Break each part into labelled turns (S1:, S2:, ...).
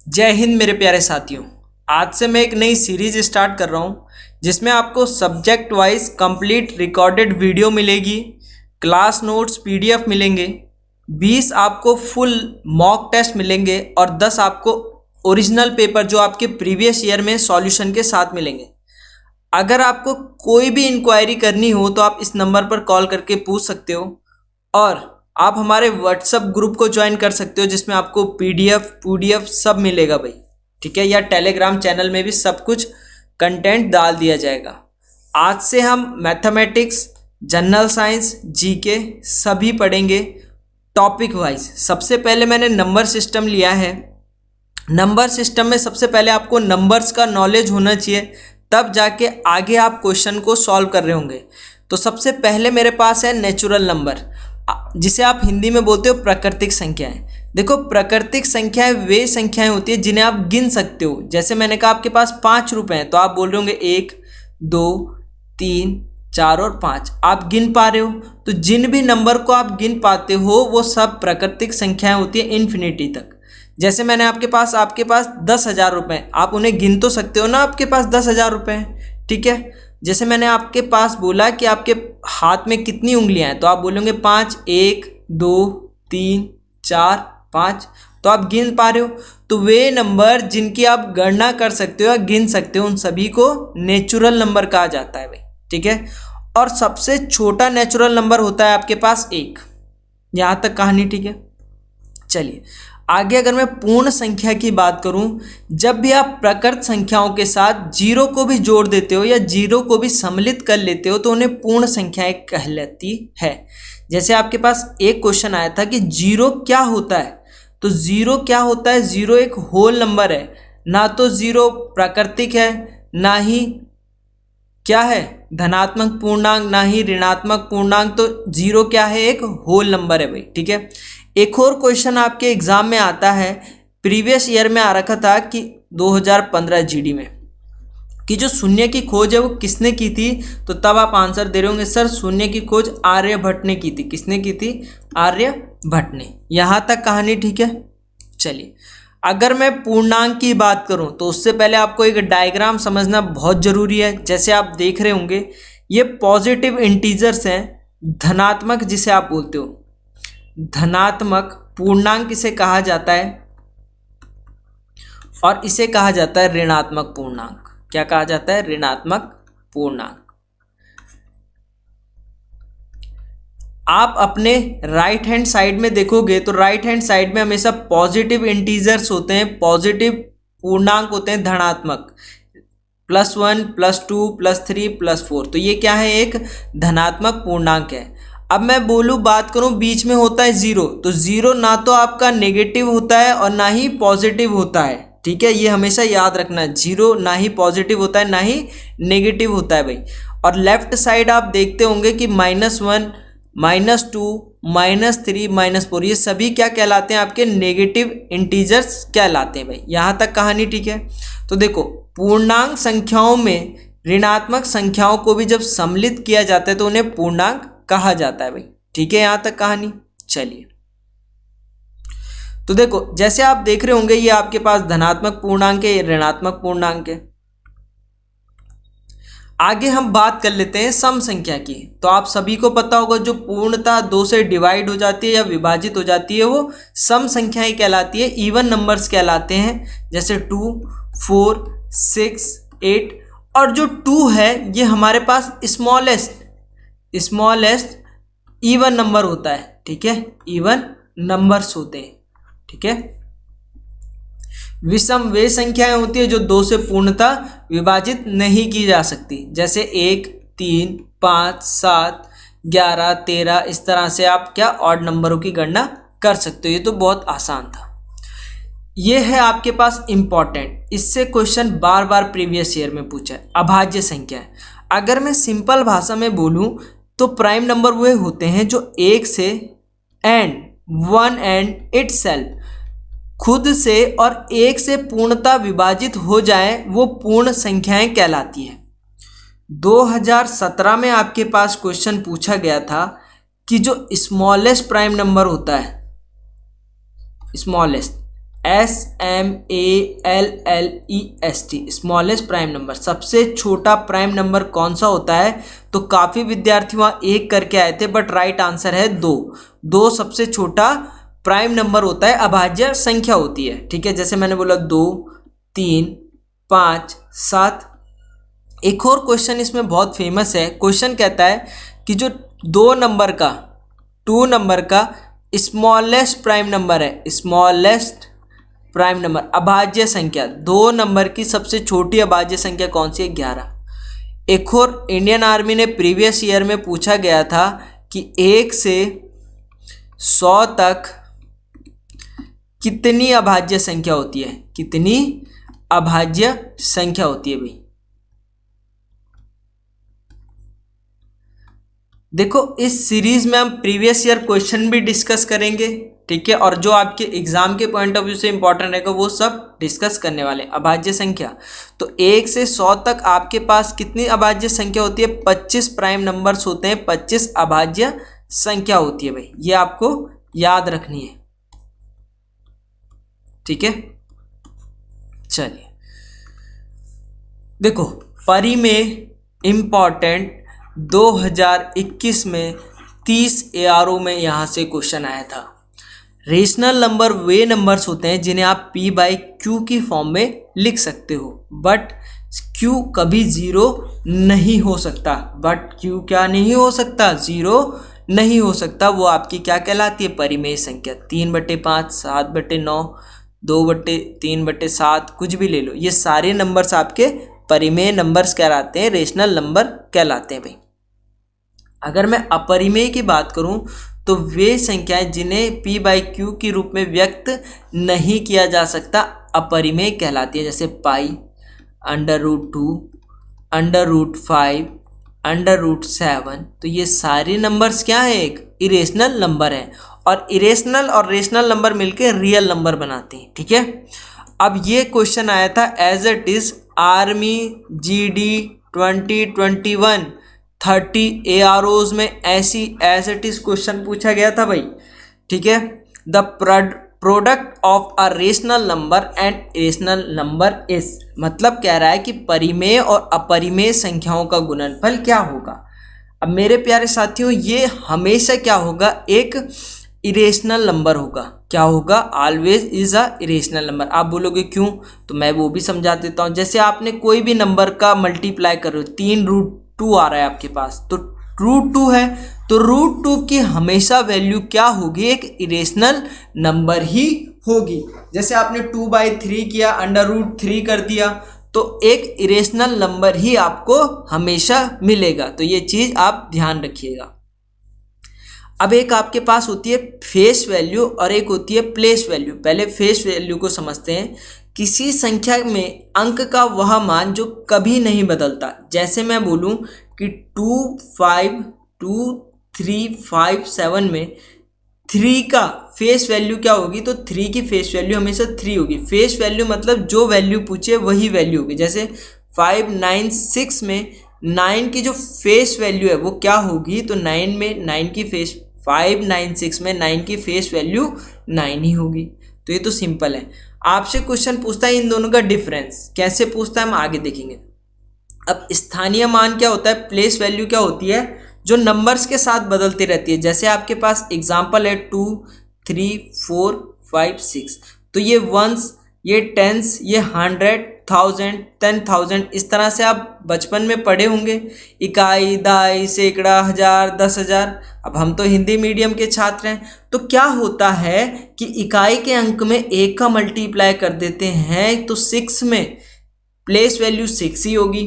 S1: जय हिंद मेरे प्यारे साथियों। आज से मैं एक नई सीरीज स्टार्ट कर रहा हूँ जिसमें आपको subject wise complete recorded video मिलेगी, क्लास नोट्स पीडीएफ मिलेंगे, 20 आपको फुल मॉक टेस्ट मिलेंगे और 10 आपको ओरिजिनल पेपर जो आपके प्रीवियस ईयर में सॉल्यूशन के साथ मिलेंगे। अगर आपको कोई भी इंक्वायरी करनी हो तो आप इस नंबर पर कॉल करके पूछ सकते हो और आप हमारे व्हाट्सएप ग्रुप को ज्वाइन कर सकते हो जिसमें आपको पीडीएफ सब मिलेगा भाई, ठीक है। या टेलीग्राम चैनल में भी सब कुछ कंटेंट डाल दिया जाएगा। आज से हम मैथमेटिक्स, जनरल साइंस, जीके सभी पढ़ेंगे टॉपिक वाइज। सबसे पहले मैंने नंबर सिस्टम लिया है। नंबर सिस्टम में सबसे पहले आपको नंबर्स का नॉलेज होना चाहिए, तब जाके आगे आप क्वेश्चन को सॉल्व कर रहे होंगे। तो सबसे पहले मेरे पास है नेचुरल नंबर, जिसे आप हिंदी में बोलते हो प्राकृतिक संख्याएं। देखो, प्राकृतिक संख्याएं वे संख्याएं होती है जिन्हें आप गिन सकते हो। जैसे मैंने कहा आपके पास 5 रुपए हैं तो आप बोल रहे होंगे 1, 2, 3, 4 और 5 आप गिन पा रहे हो। तो जिन भी नंबर को आप गिन पाते हो वो सब प्राकृतिक संख्याएं होती है इन्फिनिटी तक। जैसे मैंने आपके पास 10,000 रुपए, आप उन्हें गिन तो सकते हो ना, आपके पास 10,000 रुपए हैं, ठीक है। जैसे मैंने आपके पास बोला कि आपके हाथ में कितनी उंगलियां हैं तो आप बोलोगे 5, 1, 2, 3, 4, 5, तो आप गिन पा रहे हो। तो वे नंबर जिनकी आप गणना कर सकते हो या गिन सकते हो उन सभी को नेचुरल नंबर कहा जाता है भाई, ठीक है। और सबसे छोटा नेचुरल नंबर होता है आपके पास 1। यहाँ तक कहानी ठीक है। चलिए आगे, अगर मैं पूर्ण संख्या की बात करूं, जब भी आप प्रकृत संख्याओं के साथ जीरो को भी जोड़ देते हो या जीरो को भी सम्मिलित कर लेते हो तो उन्हें पूर्ण संख्याएं कहलाती है। जैसे आपके पास एक क्वेश्चन आया था कि जीरो क्या होता है, तो जीरो क्या होता है, जीरो एक होल नंबर है, ना तो जीरो प्राकृतिक है ना ही क्या है धनात्मक पूर्णांक, ना ही ऋणात्मक पूर्णांक। तो जीरो क्या है, एक होल नंबर है भाई, ठीक है। एक और क्वेश्चन आपके एग्जाम में आता है, प्रीवियस ईयर में आ रखा था कि 2015 जीडी में, कि जो शून्य की खोज है वो किसने की थी। तो तब आप आंसर दे रहे होंगे सर शून्य की खोज आर्यभट्ट ने की थी। किसने की थी? आर्यभट्ट ने। यहाँ तक कहानी ठीक है। चलिए, अगर मैं पूर्णांक की बात करूं तो उससे पहले आपको एक डायग्राम समझना बहुत ज़रूरी है। जैसे आप देख रहे होंगे ये पॉजिटिव इंटीजर्स हैं, धनात्मक जिसे आप बोलते हो, धनात्मक पूर्णांक इसे कहा जाता है और इसे कहा जाता है ऋणात्मक पूर्णांक। क्या कहा जाता है? ऋणात्मक पूर्णांक। आप अपने राइट हैंड साइड में देखोगे तो राइट हैंड साइड में हमेशा पॉजिटिव इंटीजर्स होते हैं, पॉजिटिव पूर्णांक होते हैं धनात्मक, +1, +2, +3, +4। तो ये क्या है? एक धनात्मक पूर्णांक है। अब मैं बोलूँ, बात करूँ, बीच में होता है जीरो, तो जीरो ना तो आपका नेगेटिव होता है और ना ही पॉजिटिव होता है, ठीक है। ये हमेशा याद रखना है, जीरो ना ही पॉजिटिव होता है ना ही नेगेटिव होता है भाई। और लेफ्ट साइड आप देखते होंगे कि -1, -2, -3, -4 ये सभी क्या कहलाते हैं? आपके नेगेटिव इंटीजर्स कहलाते हैं भाई। यहाँ तक कहानी ठीक है। तो देखो, पूर्णांक संख्याओं में ऋणात्मक संख्याओं को भी जब सम्मिलित किया जाता है तो उन्हें पूर्णांक कहा जाता है भाई, ठीक है। यहाँ तक कहानी। चलिए, तो देखो, जैसे आप देख रहे होंगे ये आपके पास धनात्मक पूर्णांक है, ये ऋणात्मक पूर्णांक है। आगे हम बात कर लेते हैं सम संख्या की। तो आप सभी को पता होगा जो पूर्णतः 2 से डिवाइड हो जाती है या विभाजित हो जाती है वो सम संख्याएं कहलाती है, इवन नंबर्स कहलाते हैं। जैसे 2, 4, 6, 8। और जो 2 है ये हमारे पास स्मॉलेस्ट इवन नंबर होता है, ठीक है। इवन नंबर्स होते हैं, ठीक है। विषम वे संख्याएं होती है जो 2 से पूर्णतः विभाजित नहीं की जा सकती। जैसे 1, 3, 5, 7, 11, 13। इस तरह से आप क्या ऑड नंबरों की गणना कर सकते हो। ये तो बहुत आसान था। ये है आपके पास इंपॉर्टेंट, इससे क्वेश्चन बार बार प्रीवियस ईयर में पूछा है, अभाज्य संख्या है। अगर मैं सिंपल भाषा में बोलूं तो प्राइम नंबर वे होते हैं जो एक से वन एंड इटसेल्फ, खुद से और एक से पूर्णतः विभाजित हो जाए, वो पूर्ण संख्याएं कहलाती है। 2017 में आपके पास क्वेश्चन पूछा गया था कि जो स्मॉलेस्ट प्राइम नंबर होता है, smallest SMALLEST, smallest prime number, सबसे छोटा प्राइम नंबर कौन सा होता है? तो काफ़ी विद्यार्थी वहाँ एक करके आए थे, बट राइट आंसर है दो। दो सबसे छोटा प्राइम नंबर होता है, अभाज्य संख्या होती है। ठीक है, जैसे मैंने बोला 2, 3, 5, 7। एक और क्वेश्चन इसमें बहुत फेमस है। क्वेश्चन कहता है कि जो 2 नंबर का स्मॉलेस्ट प्राइम नंबर है, स्मॉलेस्ट प्राइम नंबर अभाज्य संख्या, 2 नंबर की सबसे छोटी अभाज्य संख्या कौन सी है? 11। एक और इंडियन आर्मी ने प्रीवियस ईयर में पूछा गया था कि 1 से 100 तक कितनी अभाज्य संख्या होती है? कितनी अभाज्य संख्या होती है भाई? देखो, इस सीरीज में हम प्रीवियस ईयर क्वेश्चन भी डिस्कस करेंगे। ठीक है, और जो आपके एग्जाम के पॉइंट ऑफ व्यू से इंपॉर्टेंट रहेगा वो सब डिस्कस करने वाले। अभाज्य संख्या, तो 1 से 100 तक आपके पास कितनी अभाज्य संख्या होती है? 25 प्राइम नंबर्स होते हैं, 25 अभाज्य संख्या होती है भाई, ये आपको याद रखनी है। ठीक है, चलिए देखो, परिमेय इंपॉर्टेंट 2021 में 30 ARO में यहाँ से क्वेश्चन आया था। रेशनल नंबर वे नंबर्स होते हैं जिन्हें आप P/Q की फॉर्म में लिख सकते हो, बट Q कभी 0 नहीं हो सकता। बट Q क्या नहीं हो सकता? 0 नहीं हो सकता। वो आपकी क्या कहलाती है? परिमेय संख्या। 3/5, 7/9, 2/3/7, कुछ भी ले लो, ये सारे नंबर्स आपके परिमेय नंबर्स कहलाते हैं, रेशनल नंबर कहलाते हैं भाई। अगर मैं अपरिमेय की बात करूं तो वे संख्याएं जिन्हें P/Q के रूप में व्यक्त नहीं किया जा सकता अपरिमेय कहलाती है, जैसे पाई, √2, √5, √7। तो ये सारे नंबर्स क्या है? एक इरेशनल नंबर है, और इरेशनल और रेशनल नंबर मिलकर रियल नंबर बनाते हैं। ठीक है, अब ये क्वेश्चन आया था as it is army GD 2021 30 AROs में, ऐसी एज इट इज क्वेश्चन पूछा गया था भाई। ठीक है, the product of a rational number and irrational number is, मतलब कह रहा है कि परिमेय और अपरिमेय संख्याओं का गुणनफल क्या होगा। अब मेरे प्यारे साथियों, ये हमेशा क्या होगा? एक इरेशनल नंबर होगा। क्या होगा? Always is a irrational number. आप बोलोगे क्यों? तो मैं वो भी समझा देता हूँ। जैसे आपने कोई भी नंबर का मल्टीप्लाई कर रहे हो, 3√2 आ रहा है आपके पास, तो √2 है, तो √2 की हमेशा वैल्यू क्या होगी? एक इरेशनल नंबर ही होगी। जैसे आपने 2/3 किया, √3 कर दिया, तो एक इरेशनल नंबर ही आपको हमेशा मिलेगा। तो ये चीज़ आप ध्यान रखिएगा। अब एक आपके पास होती है फेस वैल्यू और एक होती है प्लेस वैल्यू। पहले फेस वैल्यू को समझते हैं। किसी संख्या में अंक का वह मान जो कभी नहीं बदलता। जैसे मैं बोलूं कि 2, 5, 2, 3, 5, 7 में 3 का फेस वैल्यू क्या होगी? तो 3 की फेस वैल्यू हमेशा 3 होगी। फेस वैल्यू मतलब जो वैल्यू पूछे वही वैल्यू होगी। जैसे 5, 9, 6 में 9 की जो फेस वैल्यू है वो क्या होगी? तो 9 में 9 की फेस 5, 9, 6 में 9 की फेस वैल्यू 9 ही होगी। तो ये तो सिंपल है। आपसे क्वेश्चन पूछता है इन दोनों का डिफरेंस। कैसे पूछता है हम आगे देखेंगे। अब स्थानीय मान क्या होता है? प्लेस वैल्यू क्या होती है? जो नंबर्स के साथ बदलती रहती है। जैसे आपके पास एग्जाम्पल है 2, 3, 4, 5, 6, तो ये वंस, ये टेंस, ये 100, 1000, 10,000, इस तरह से आप बचपन में पढ़े होंगे। इकाई, दहाई, सैकड़ा, 1000, 10,000। अब हम तो हिंदी मीडियम के छात्र हैं, तो क्या होता है कि इकाई के अंक में 1 का मल्टीप्लाई कर देते हैं, तो 6 में प्लेस वैल्यू 6 ही होगी।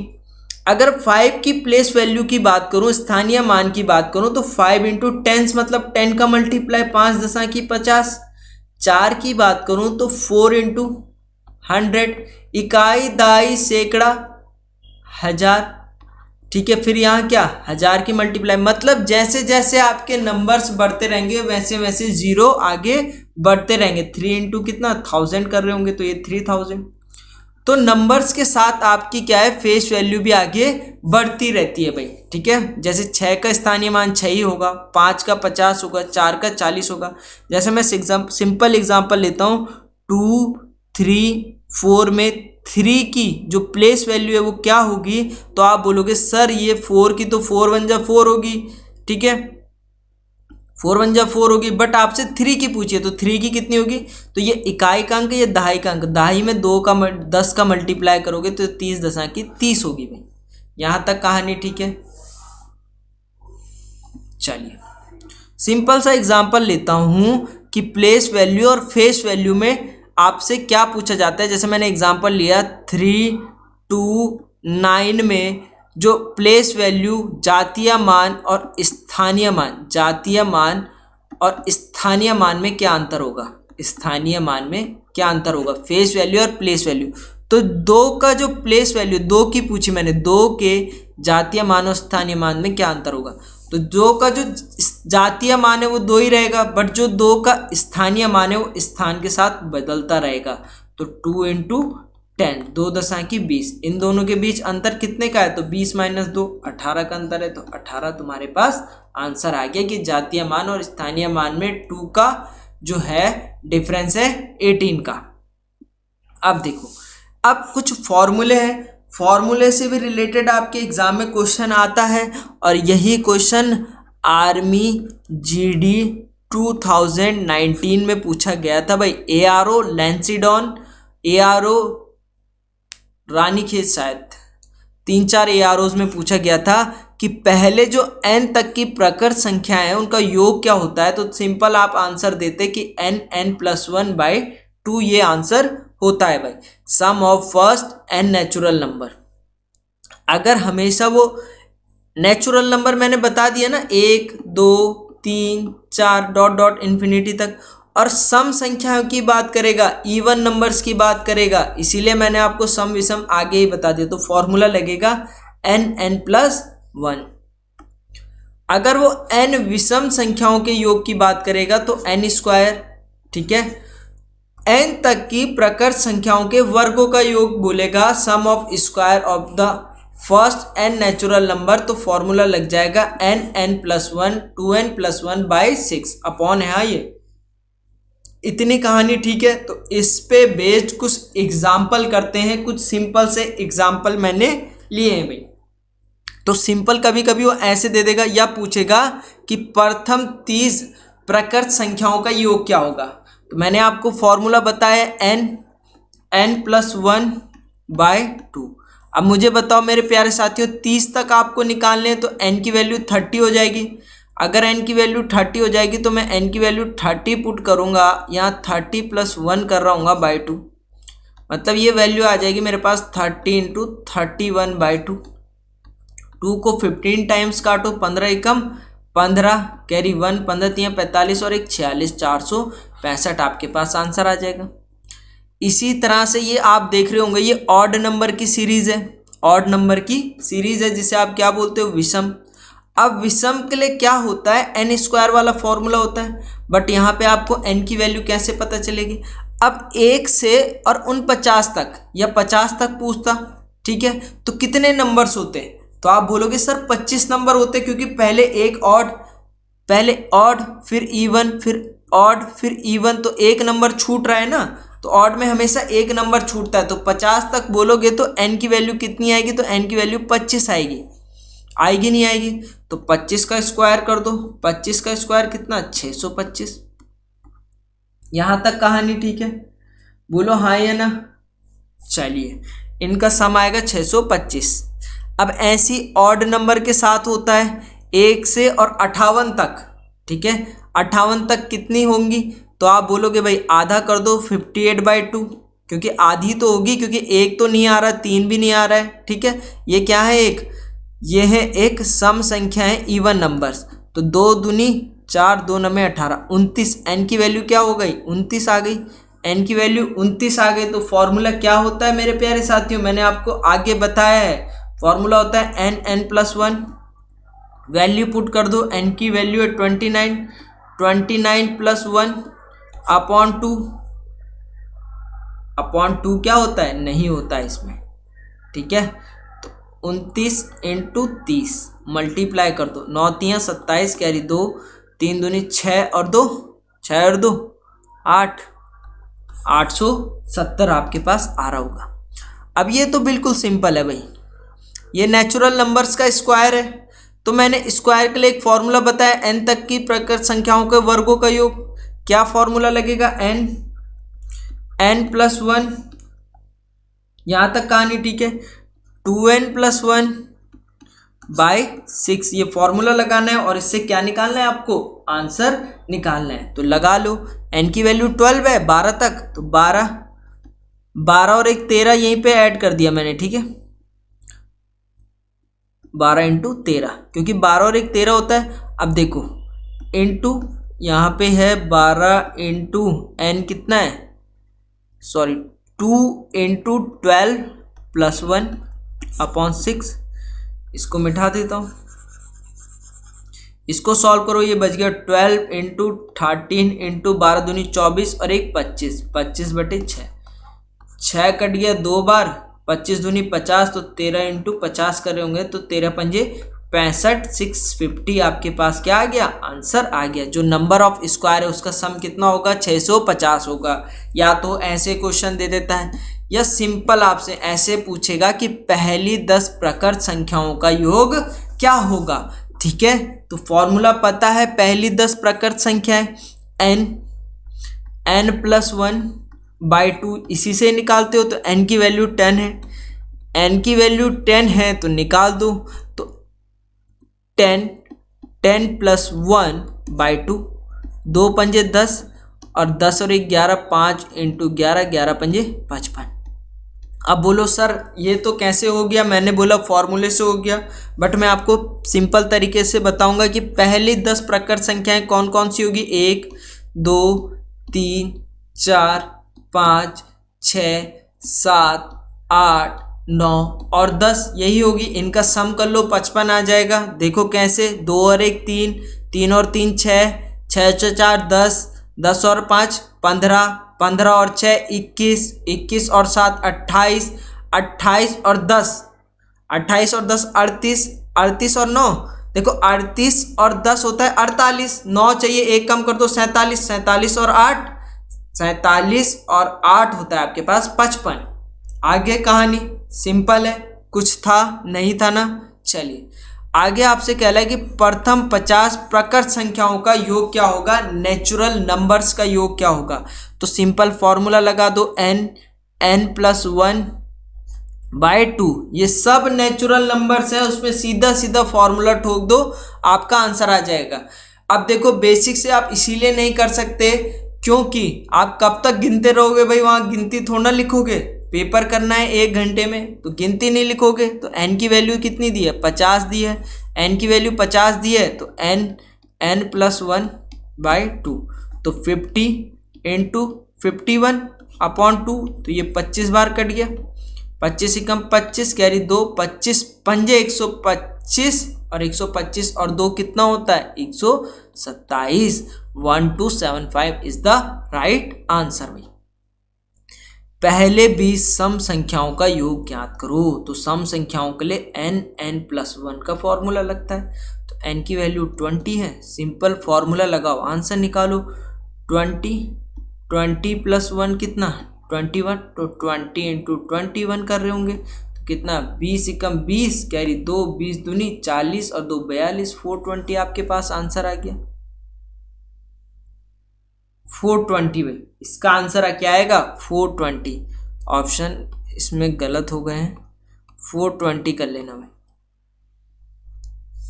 S1: अगर 5 की प्लेस वैल्यू की बात करूं, स्थानीय मान की बात करूं, तो 5 × 10 मतलब 10 का मल्टीप्लाई 5 दशा की 50। 4 की बात करूं तो 4 × 100, इकाई, दहाई, सैकड़ा, 1000। ठीक है, फिर यहाँ क्या? 1000 की मल्टीप्लाई, मतलब जैसे जैसे आपके नंबर्स बढ़ते रहेंगे वैसे वैसे जीरो आगे बढ़ते रहेंगे। 3 × कितना? 1000 कर रहे होंगे, तो ये 3000। तो नंबर्स के साथ आपकी क्या है? फेस वैल्यू भी आगे बढ़ती रहती है भाई। ठीक है, जैसे 6 का स्थानीय मान 6 ही होगा, 5 का 50 होगा, 4 का 40 होगा। जैसे मैं सिंपल एग्जांपल लेता हूँ, 2 3 4 में 3 की जो प्लेस वैल्यू है वो क्या होगी, तो आप बोलोगे सर ये 4 की तो 4 1 जा 4 होगी, ठीक है, 4 1 जा 4 होगी, बट आपसे 3 की पूछिए तो 3 की कितनी होगी, तो ये इकाई का अंक, ये दहाई का अंक, दहाई में 10 का मल्टीप्लाई करोगे तो 30 दशा की 30 होगी भाई। यहाँ तक कहानी ठीक है। चलिए सिंपल सा एग्जांपल लेता हूँ कि प्लेस वैल्यू और फेस वैल्यू में आपसे क्या पूछा जाता है। जैसे मैंने एग्जांपल लिया 3 2 9 में जो प्लेस वैल्यू जातीय मान और स्थानीय मान, जातीय मान और स्थानीय मान में क्या अंतर होगा, स्थानीय मान में क्या अंतर होगा, फेस वैल्यू और प्लेस वैल्यू। तो 2 का जो प्लेस वैल्यू 2 की पूछी मैंने, 2 के जातीय मान और स्थानीय मान में क्या अंतर होगा, तो 2 का जो जातीय मान है वो 2 ही रहेगा, बट जो 2 का स्थानीय मान है वो स्थान के साथ बदलता रहेगा। तो 2 इंटू 10, 2 दशा की 20, इन दोनों के बीच अंतर कितने का है, तो 20 माइनस 2 18 का अंतर है। तो 18 तुम्हारे पास आंसर आ गया कि जातीय मान और स्थानीय मान में 2 का जो है डिफरेंस है 18 का। अब देखो, अब कुछ फॉर्मूले हैं, फॉर्मूले से भी रिलेटेड आपके एग्जाम में क्वेश्चन आता है, और यही क्वेश्चन आर्मी जीडी 2019 में पूछा गया था भाई। एआरओ लैंसीडॉन, एआरओ रानीखेत, शायद 3-4 एआरओज में पूछा गया था कि पहले जो n तक की प्रकृत संख्या है उनका योग क्या होता है। तो सिंपल आप आंसर देते कि n+1/2 ये आंसर होता है भाई, sum of first n natural number. अगर हमेशा वो नेचुरल नंबर मैंने बता दिया ना 1 2 3 4 डॉट डॉट इन्फिनिटी तक, और सम संख्याओं की बात करेगा, इवन नंबर्स की बात करेगा, इसीलिए मैंने आपको सम विषम आगे ही बता दिया। तो फॉर्मूला लगेगा n+1। अगर वो n विषम संख्याओं के योग की बात करेगा तो n², ठीक है, n तक की प्रकृत संख्याओं के वर्गों का योग बोलेगा sum of square of the first n natural number. तो फॉर्मूला लग जाएगा n+1 2n+1/6 अपॉन है ये। इतनी कहानी ठीक है। तो इस पे बेस्ड कुछ एग्जाम्पल करते हैं, कुछ सिंपल से एग्जाम्पल मैंने लिए हैं भाई। तो सिंपल कभी कभी वो ऐसे दे देगा या पूछेगा कि प्रथम 30 प्रकृत संख्याओं का योग क्या होगा। तो मैंने आपको फॉर्मूला बताया n+1/2। अब मुझे बताओ मेरे प्यारे साथियों, 30 तक आपको निकालने हैं तो n की वैल्यू 30 हो जाएगी। अगर n की वैल्यू 30 हो जाएगी तो मैं n की वैल्यू 30 पुट करूँगा, यहाँ 30 + 1 कर रहा हूँ /2, मतलब ये वैल्यू आ जाएगी मेरे पास 30 × 31/2। 2 को 15 टाइम्स काटो, 15 एकम 15, कैरी 1, 15 × 45 और 1 46, 465 आपके पास आंसर आ जाएगा। इसी तरह से ये आप देख रहे होंगे, ये ऑड नंबर की सीरीज है, ऑड नंबर की सीरीज है जिसे आप क्या बोलते हो, विषम। अब विषम के लिए क्या होता है, n² वाला फॉर्मूला होता है, बट यहाँ पे आपको n की वैल्यू कैसे पता चलेगी। अब 1 से और 49 तक या 50 तक पूछता, ठीक है, तो कितने नंबर्स होते हैं, तो आप बोलोगे सर 25 नंबर होते, क्योंकि पहले एक ऑड, पहले ऑड फिर इवन फिर ऑड फिर इवन, तो एक नंबर छूट रहा है ना, तो ऑड में हमेशा एक नंबर छूटता है। तो 50 तक बोलोगे तो n की वैल्यू कितनी आएगी, तो n की वैल्यू 25 आएगी, आएगी नहीं आएगी, तो 25 का स्क्वायर कर दो, 25 का स्क्वायर कितना, 625। यहाँ तक कहानी ठीक है, बोलो हाँ या ना। चलिए इनका सम आएगा 625। अब ऐसी ऑड नंबर के साथ होता है 1 से और 58 तक, ठीक है, 58 तक कितनी होंगी, तो आप बोलोगे भाई आधा कर दो 58/2, क्योंकि आधी तो होगी, क्योंकि एक तो नहीं आ रहा, 3 भी नहीं आ रहा है, ठीक है, ये क्या है, ये है एक सम संख्या है, इवन नंबर्स। तो 2 दूनी 4, 2 9 18, 29, n की वैल्यू क्या हो गई, 29 आ गई, n की वैल्यू 29 आ गई। तो फॉर्मूला क्या होता है मेरे प्यारे साथियों, मैंने आपको आगे बताया है, फॉर्मूला होता है n+1, वैल्यू पुट कर दो, n की वैल्यू है 29, 29 + 1 अपॉन 2, अपॉन 2 क्या होता है, नहीं होता है इसमें, ठीक है। तो 29 × 30 मल्टीप्लाई कर दो, 9 × 27, कैरी 2, 3 दूनी 6 और 2 8, 870 आपके पास आ रहा होगा। अब ये तो बिल्कुल सिंपल है भाई, ये नेचुरल नंबर्स का स्क्वायर है, तो मैंने स्क्वायर के लिए एक फॉर्मूला बताया, n तक की प्रकृत संख्याओं के वर्गों का योग। क्या फॉर्मूला लगेगा? n+1, यहाँ तक कहानी ठीक है, 2n+1 बाई 6, ये फॉर्मूला लगाना है और इससे क्या निकालना है आपको? आंसर निकालना है। तो लगा लो, n की वैल्यू 12 है 12 तक, तो 12 और एक 13 यहीं पे ऐड कर दिया मैंने, ठीक है, 12 इंटू 13, क्योंकि 12 और एक 13 होता है। अब देखो इंटू यहाँ पे है 12 इंटू n कितना है, सॉरी 2 इंटू 12 + 1 अपॉन 6, इसको मिटा देता हूँ, इसको सॉल्व करो, ये बच गया 12 इंटू 13 इंटू 12 दूनी 24 और एक 25, 25/6, 6 कट गया 2 बार, 25 दूनी 50, तो 13 इंटू 50 कर रहे होंगे, तो 13 पंजे 65, 650 आपके पास क्या आ गया? आंसर आ गया। जो नंबर ऑफ स्क्वायर है उसका सम कितना होगा? 650 होगा। या तो ऐसे क्वेश्चन दे देता है, या सिंपल आपसे ऐसे पूछेगा कि पहली 10 प्रकृत संख्याओं का योग क्या होगा, ठीक है। तो फॉर्मूला पता है, पहली 10 प्रकृत संख्या है n+1/2, इसी से निकालते हो, तो n की वैल्यू 10 है, n की वैल्यू 10 है तो निकाल दो, तो 10 + 1/2, 2 पंजे 10 और 10 और 11, 5 इंटू 11, 11 पंजे 55। अब बोलो सर ये तो कैसे हो गया? मैंने बोला फॉर्मूले से हो गया, बट मैं आपको सिंपल तरीके से बताऊंगा कि पहली 10 प्रकृत संख्याएं कौन कौन सी होगी। 1 2 3 4 5 6 7 8 9 और 10, यही होगी। इनका सम कर लो, 55 आ जाएगा। देखो कैसे, 2 और 1 3, 3 और 3 6, 6 और 4 10, 10 और 5 15, 15 और 6 21, 21 और 7 28, 28 और 10, 28 और 10 38, 38 और 9, देखो 38 और 10 होता है 48, 9 चाहिए, एक कम कर दो 47, 47 और 8, 47 और 8 होता है आपके पास 55। आगे कहानी सिंपल है, कुछ था नहीं था ना। चलिए आगे आपसे कह रहा है कि प्रथम 50 प्रकृत संख्याओं का योग क्या होगा, नेचुरल नंबर्स का योग क्या होगा। तो सिंपल फॉर्मूला लगा दो, n+1/2, ये सब नेचुरल नंबर्स हैं, उसमें सीधा सीधा फॉर्मूला ठोक दो, आपका आंसर आ जाएगा। अब देखो बेसिक से आप इसीलिए नहीं कर सकते क्योंकि आप कब तक गिनते रहोगे भाई, वहां गिनती थोड़ा लिखोगे, पेपर करना है 1 घंटे में, तो गिनती नहीं लिखोगे। तो n की वैल्यू कितनी दी है? 50 दी है, n की वैल्यू 50 दी है, तो n+1/2, तो 50 इंटू 51/2, तो ये 25 बार कट गया, 25 से कम 25 कैरी 2, 25 पंजे 125 और 125 और 2 कितना होता है? 127। 1275 इज द राइट आंसर भाई। पहले 20 सम संख्याओं का योग ज्ञात करो। तो सम संख्याओं के लिए n+1 का फॉर्मूला लगता है, तो n की वैल्यू 20 है, सिंपल फॉर्मूला लगाओ, आंसर निकालो। 20 + 1 कितना? 21, तो 20 इंटू 21 कर रहे होंगे, तो कितना? 20 से कम 20 कैरी 2, 20 दूनी 40 और 2 42, 420 आपके पास आंसर आ गया। 420 में इसका आंसर क्या आएगा? 420। ऑप्शन इसमें गलत हो गए हैं, 420 कर लेना में,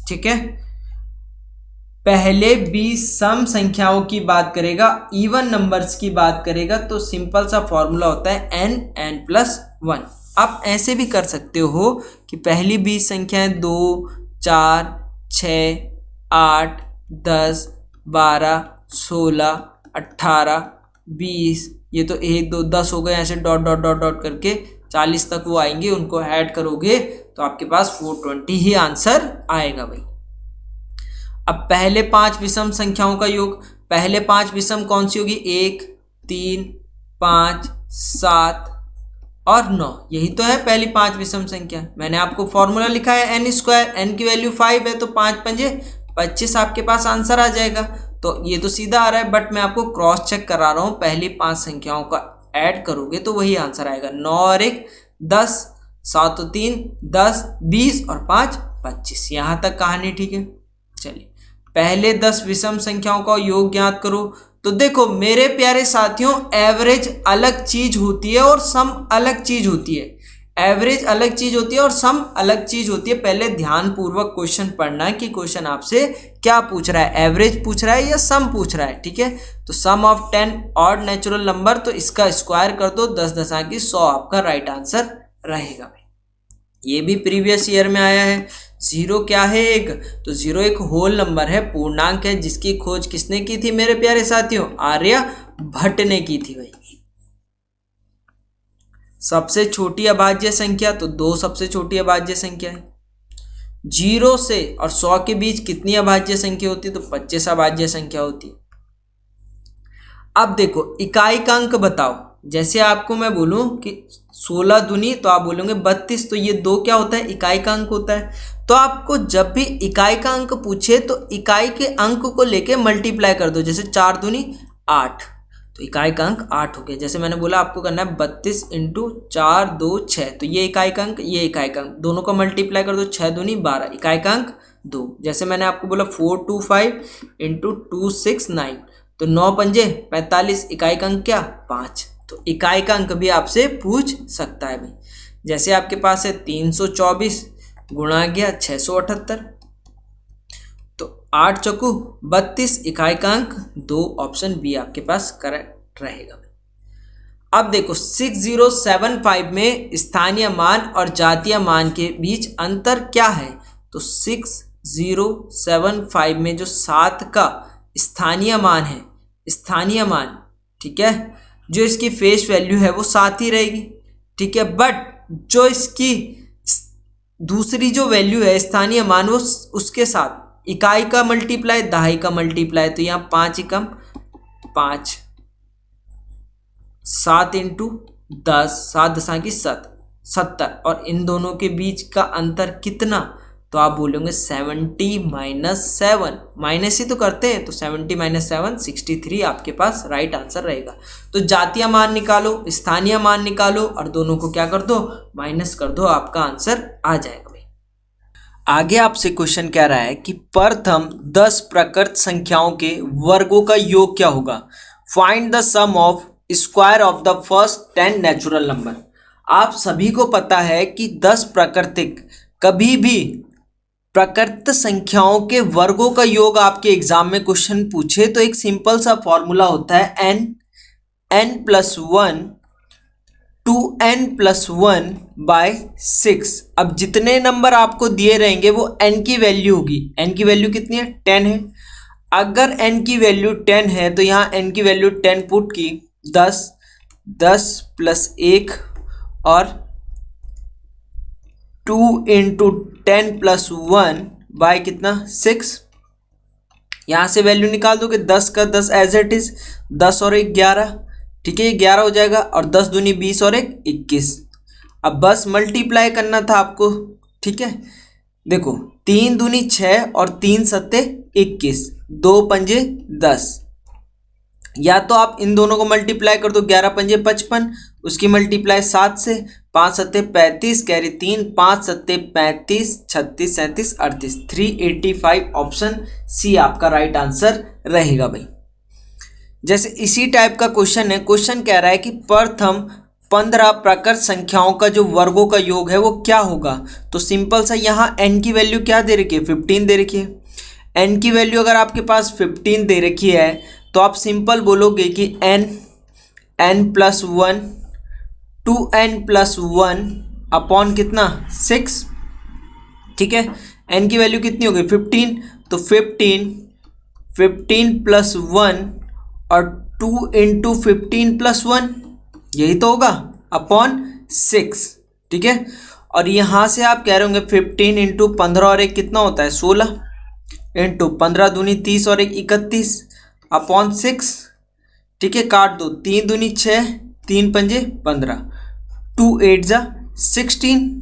S1: ठीक है। पहले 20 सम संख्याओं की बात करेगा, इवन नंबर्स की बात करेगा, तो सिंपल सा फॉर्मूला होता है n+1। आप ऐसे भी कर सकते हो कि पहली 20 संख्याएं 2 4 6 8 10 12 16 18 20, ये तो 1 2 10 हो गए, ऐसे डॉट डॉट डॉट डॉट करके 40 तक वो आएंगे, उनको ऐड करोगे तो आपके पास 420 ही आंसर आएगा भाई। अब पहले 5 विषम संख्याओं का योग, पहले 5 विषम कौन सी होगी? 1 3 5 7 और 9, यही तो है पहली 5 विषम संख्या। मैंने आपको फॉर्मूला लिखा है n², n की वैल्यू 5 है, तो 5 पंजे 25 आपके पास आंसर आ जाएगा। तो ये तो सीधा आ रहा है, बट मैं आपको क्रॉस चेक करा रहा हूँ पहली 5 संख्याओं का ऐड करोगे तो वही आंसर आएगा। 9 और 1 10, 7 और 3 10, 20 और 5 25। यहाँ तक कहानी ठीक है। चलिए पहले 10 विषम संख्याओं का योग ज्ञात करो। तो देखो मेरे प्यारे साथियों, एवरेज अलग चीज होती है और सम अलग चीज होती है। एवरेज अलग चीज होती है और सम अलग चीज होती है। पहले ध्यान पूर्वक क्वेश्चन पढ़ना है कि क्वेश्चन आपसे क्या पूछ रहा है, एवरेज पूछ रहा है या सम पूछ रहा है। ठीक है, तो सम ऑफ 10 ऑड नेचुरल नंबर, तो इसका स्क्वायर कर दो, 10 दशा की 100 आपका राइट आंसर रहेगा भाई। ये भी प्रीवियस ईयर में आया है। जीरो क्या है? एक, तो जीरो एक होल नंबर है, पूर्णांक है, जिसकी खोज किसने की थी मेरे प्यारे साथियों? आर्यभट्ट ने की थी भाई। सबसे छोटी अभाज्य संख्या, तो 2 सबसे छोटी अभाज्य संख्या है। 0 से और 100 के बीच कितनी अभाज्य संख्या होती है? तो 25 अभाज्य संख्या होती है। अब देखो इकाई का अंक बताओ। जैसे आपको मैं बोलूं कि 16 दूनी, तो आप बोलोगे 32, तो ये 2 क्या होता है? इकाई का अंक होता है। तो आपको जब भी इकाई का अंक पूछे तो इकाई के अंक को लेके मल्टीप्लाई कर दो। जैसे 4 दूनी 8, तो इकाई का अंक 8 हो गया। जैसे मैंने बोला आपको करना है 32 इंटू 4 2 6, तो ये इकाई का अंक, ये इकाई का अंक, दोनों को मल्टीप्लाई कर दो। 6 दूनी 12, इकाई का अंक 2। जैसे मैंने आपको बोला 425 इंटू 2 6 9, तो 9 पंजे 45, इकाई का अंक क्या? 5। तो इकाई का अंक भी आपसे पूछ सकता है भाई। जैसे आपके पास है 324 गुणा गया 678, तो 8 चौकू 32, इकाई का अंक 2, ऑप्शन बी आपके पास करेक्ट रहेगा। अब देखो 6075 में स्थानीय मान और जातीय मान के बीच अंतर क्या है? तो 6075 में जो 7 का स्थानीय मान है, स्थानीय मान, ठीक है, जो इसकी फेस वैल्यू है वो 7 ही रहेगी। ठीक है, बट जो इसकी दूसरी जो वैल्यू है स्थानीय मान, वो उसके साथ इकाई का मल्टीप्लाई, दहाई का मल्टीप्लाई, तो यहाँ 5 एकम 5, 7 इंटू 10, 7 दशा की 70, और इन दोनों के बीच का अंतर कितना? तो आप बोलोगे 70 माइनस 7, माइनस ही तो करते हैं, तो 70 माइनस 7 63 आपके पास राइट आंसर रहेगा। तो जातीय मान निकालो, स्थानीय मान निकालो, और दोनों को क्या कर दो? माइनस कर दो, आपका आंसर आ जाएगा भाई। आगे आपसे क्वेश्चन कह रहा है कि प्रथम 10 प्रकृत संख्याओं के वर्गों का योग क्या होगा? Find the sum of square of the first 10 natural number. आप सभी को पता है कि 10 प्राकृतिक, कभी भी प्राकृत संख्याओं के वर्गों का योग आपके एग्जाम में क्वेश्चन पूछे तो एक सिंपल सा फॉर्मूला होता है n+1 2n+1 बाय 6। अब जितने नंबर आपको दिए रहेंगे वो n की वैल्यू होगी। n की वैल्यू कितनी है? 10 है। अगर n की वैल्यू 10 है तो यहाँ n की वैल्यू 10 पुट की, 10 + 1 और 2 इंटू 10 + 1 बाय कितना? 6। यहाँ से वैल्यू निकाल दोगे, 10 का 10 एज इट इज, 10 और 1 11, ठीक है, ये 11 हो जाएगा, और 10 दूनी 20 और 1 21। अब बस मल्टीप्लाई करना था आपको, ठीक है। देखो 3 दूनी 6 और 3 सत्ते 21, 2 पंजे 10, या तो आप इन दोनों को मल्टीप्लाई कर दो, 11 पंजे 55, उसकी मल्टीप्लाई 7 से, 5 सत्ते 35, कैरी 3, 5 सत्ते 35, 36 37 38, 385 ऑप्शन सी आपका राइट आंसर रहेगा भाई। जैसे इसी टाइप का क्वेश्चन है, क्वेश्चन कह रहा है कि प्रथम 15 प्राकृत संख्याओं का जो वर्गों का योग है वो क्या होगा? तो सिंपल सा, यहाँ n की वैल्यू क्या दे रखी है? 15 दे रखी है। n की वैल्यू अगर आपके पास 15 दे रखी है तो आप सिंपल बोलोगे कि n+1 2n+1 अपॉन कितना? 6, ठीक है। n की वैल्यू कितनी होगी? 15, तो 15 + 1 और 2 इंटू 15 + 1, यही तो होगा, अपॉन 6, ठीक है। और यहाँ से आप कह रहे होंगे 15 इंटू 15 और 1 कितना होता है? 16, इंटू 15 दूनी 30 और 1 31 अपॉन 6, ठीक है, काट दो, 3 दूनी 6, 3 पंजे 15, 2 8 जा 16,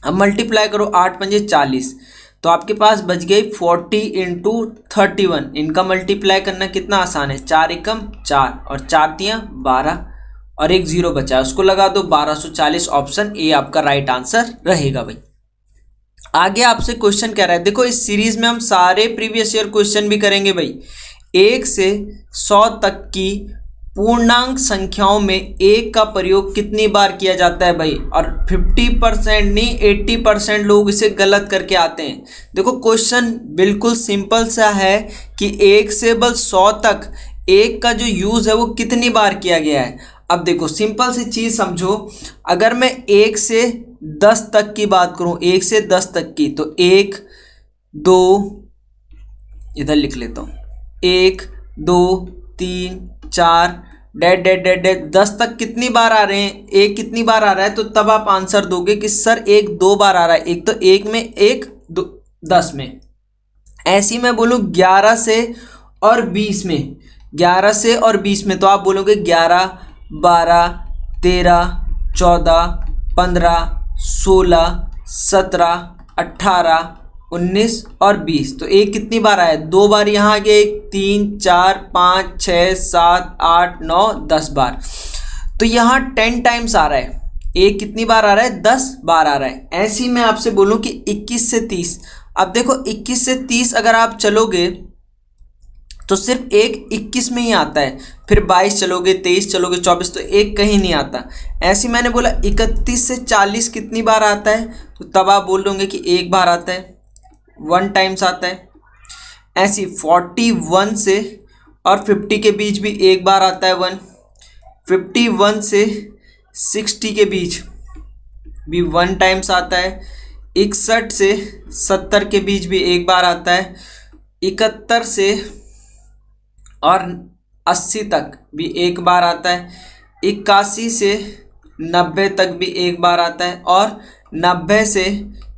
S1: अब मल्टीप्लाई करो, 8 पंजे 40, तो आपके पास बच गई 40 इंटू 31। इनका मल्टीप्लाई करना कितना आसान है, 4 एकम 4 और 4 तियाँ 12, और एक जीरो बचा है उसको लगा दो 1240। ऑप्शन ए आपका राइट आंसर रहेगा भाई। आगे आपसे क्वेश्चन कह रहा है, देखो इस सीरीज में हम सारे प्रीवियस ईयर क्वेश्चन भी करेंगे भाई। 1 से 100 तक की पूर्णांक संख्याओं में एक का प्रयोग कितनी बार किया जाता है भाई। और 50% नहीं 80% लोग इसे गलत करके आते हैं। देखो क्वेश्चन बिल्कुल सिंपल सा है कि 1 से बल 100 तक एक का जो यूज है वो कितनी बार किया गया है। अब देखो सिंपल सी चीज समझो, अगर मैं 1 से 10 तक की बात करूं, 1 से 10 तक की, तो 1 2 इधर लिख लेता हूं, 1 2 3 4 डेड डेड डेड डेड 10 तक कितनी बार आ रहे हैं, एक कितनी बार आ रहा है। तो तब आप आंसर दोगे कि सर एक 2 बार आ रहा है, एक तो 1 में, एक 10 में। ऐसी मैं बोलूँ 11 से और 20 में, 11 से और 20 में, तो आप बोलोगे 11 12 13 14 15 16 17 18 19 और 20। तो एक कितनी बार आया, 2 बार यहाँ आ गया, एक 3 4 5 6 7 8 9 10 बार। तो यहाँ 10 टाइम्स आ रहा है, एक कितनी बार आ रहा है, 10 बार आ रहा है। ऐसी मैं आपसे बोलूँ कि 21 से 30, अब देखो 21 से 30 अगर आप चलोगे तो सिर्फ एक 21 में ही आता है, फिर 22 चलोगे, 23 चलोगे, 24, तो एक कहीं नहीं आता। ऐसे मैंने बोला 31 से 40 कितनी बार आता है, तो तब आप बोल दोगे कि एक बार आता है, 1 टाइम्स आता है। ऐसी 41 से और 50 के बीच भी एक बार आता है 1, 51 से 60 के बीच भी 1 टाइम्स आता है, 61 से 70 के बीच भी एक बार आता है, 71 से और 80 तक भी एक बार आता है, 81 से 90 तक भी एक बार आता है, और 90 से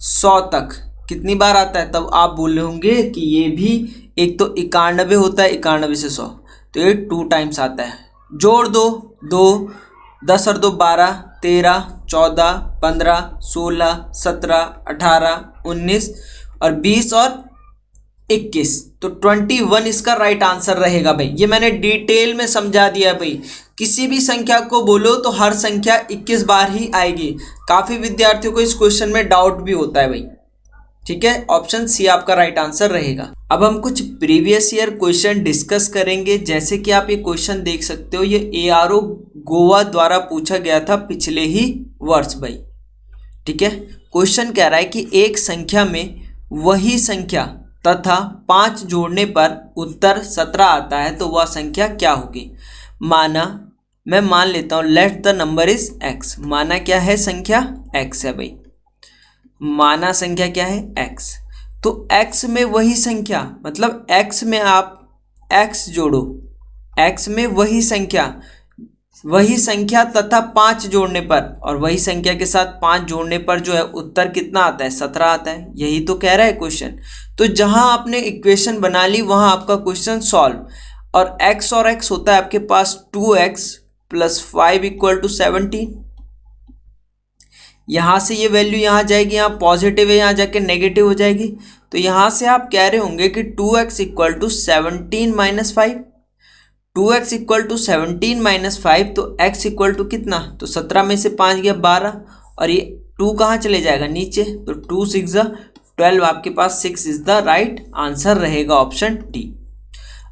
S1: 100 तक कितनी बार आता है। तब आप बोल रहे होंगे कि ये भी एक तो 91 होता है, 91 से 100, तो ये 2 टाइम्स आता है। जोड़ दो, 2 10 और 2 12 13 14 15 16 17 18 19 और 20 और 21, तो 21 इसका राइट आंसर रहेगा भाई। ये मैंने डिटेल में समझा दिया है भाई। किसी भी संख्या को बोलो तो हर संख्या 21 बार ही आएगी। काफ़ी विद्यार्थियों को इस क्वेश्चन में डाउट भी होता है भाई। ठीक है, ऑप्शन सी आपका राइट आंसर रहेगा। अब हम कुछ प्रीवियस ईयर क्वेश्चन डिस्कस करेंगे। जैसे कि आप ये क्वेश्चन देख सकते हो, ये ARO गोवा द्वारा पूछा गया था पिछले ही वर्ष भाई। ठीक है, क्वेश्चन कह रहा है कि एक संख्या में वही संख्या तथा 5 जोड़ने पर उत्तर 17 आता है, तो वह संख्या क्या होगी। मैं मान लेता हूँ let the number is x। माना क्या है, संख्या x है भाई। माना संख्या क्या है, x। तो x में वही संख्या, मतलब x में आप x जोड़ो, x में वही संख्या तथा 5 जोड़ने पर, और वही संख्या के साथ 5 जोड़ने पर जो है उत्तर कितना आता है, 17 आता है। यही तो कह रहा है क्वेश्चन। तो जहां आपने इक्वेशन बना ली वहां आपका क्वेश्चन सॉल्व। और x और x होता है आपके पास 2x + 5 = 17। यहाँ से ये वैल्यू यहाँ जाएगी, यहाँ पॉजिटिव है, यहाँ जाके नेगेटिव हो जाएगी। तो यहाँ से आप कह रहे होंगे कि 2x = 17 - 5, 2x = 17 - 5, तो x = कितना, तो 17 में से 5 गया 12, और ये 2 कहाँ चले जाएगा, नीचे। तो 2 6 12, आपके पास 6 इज द राइट आंसर रहेगा, ऑप्शन डी।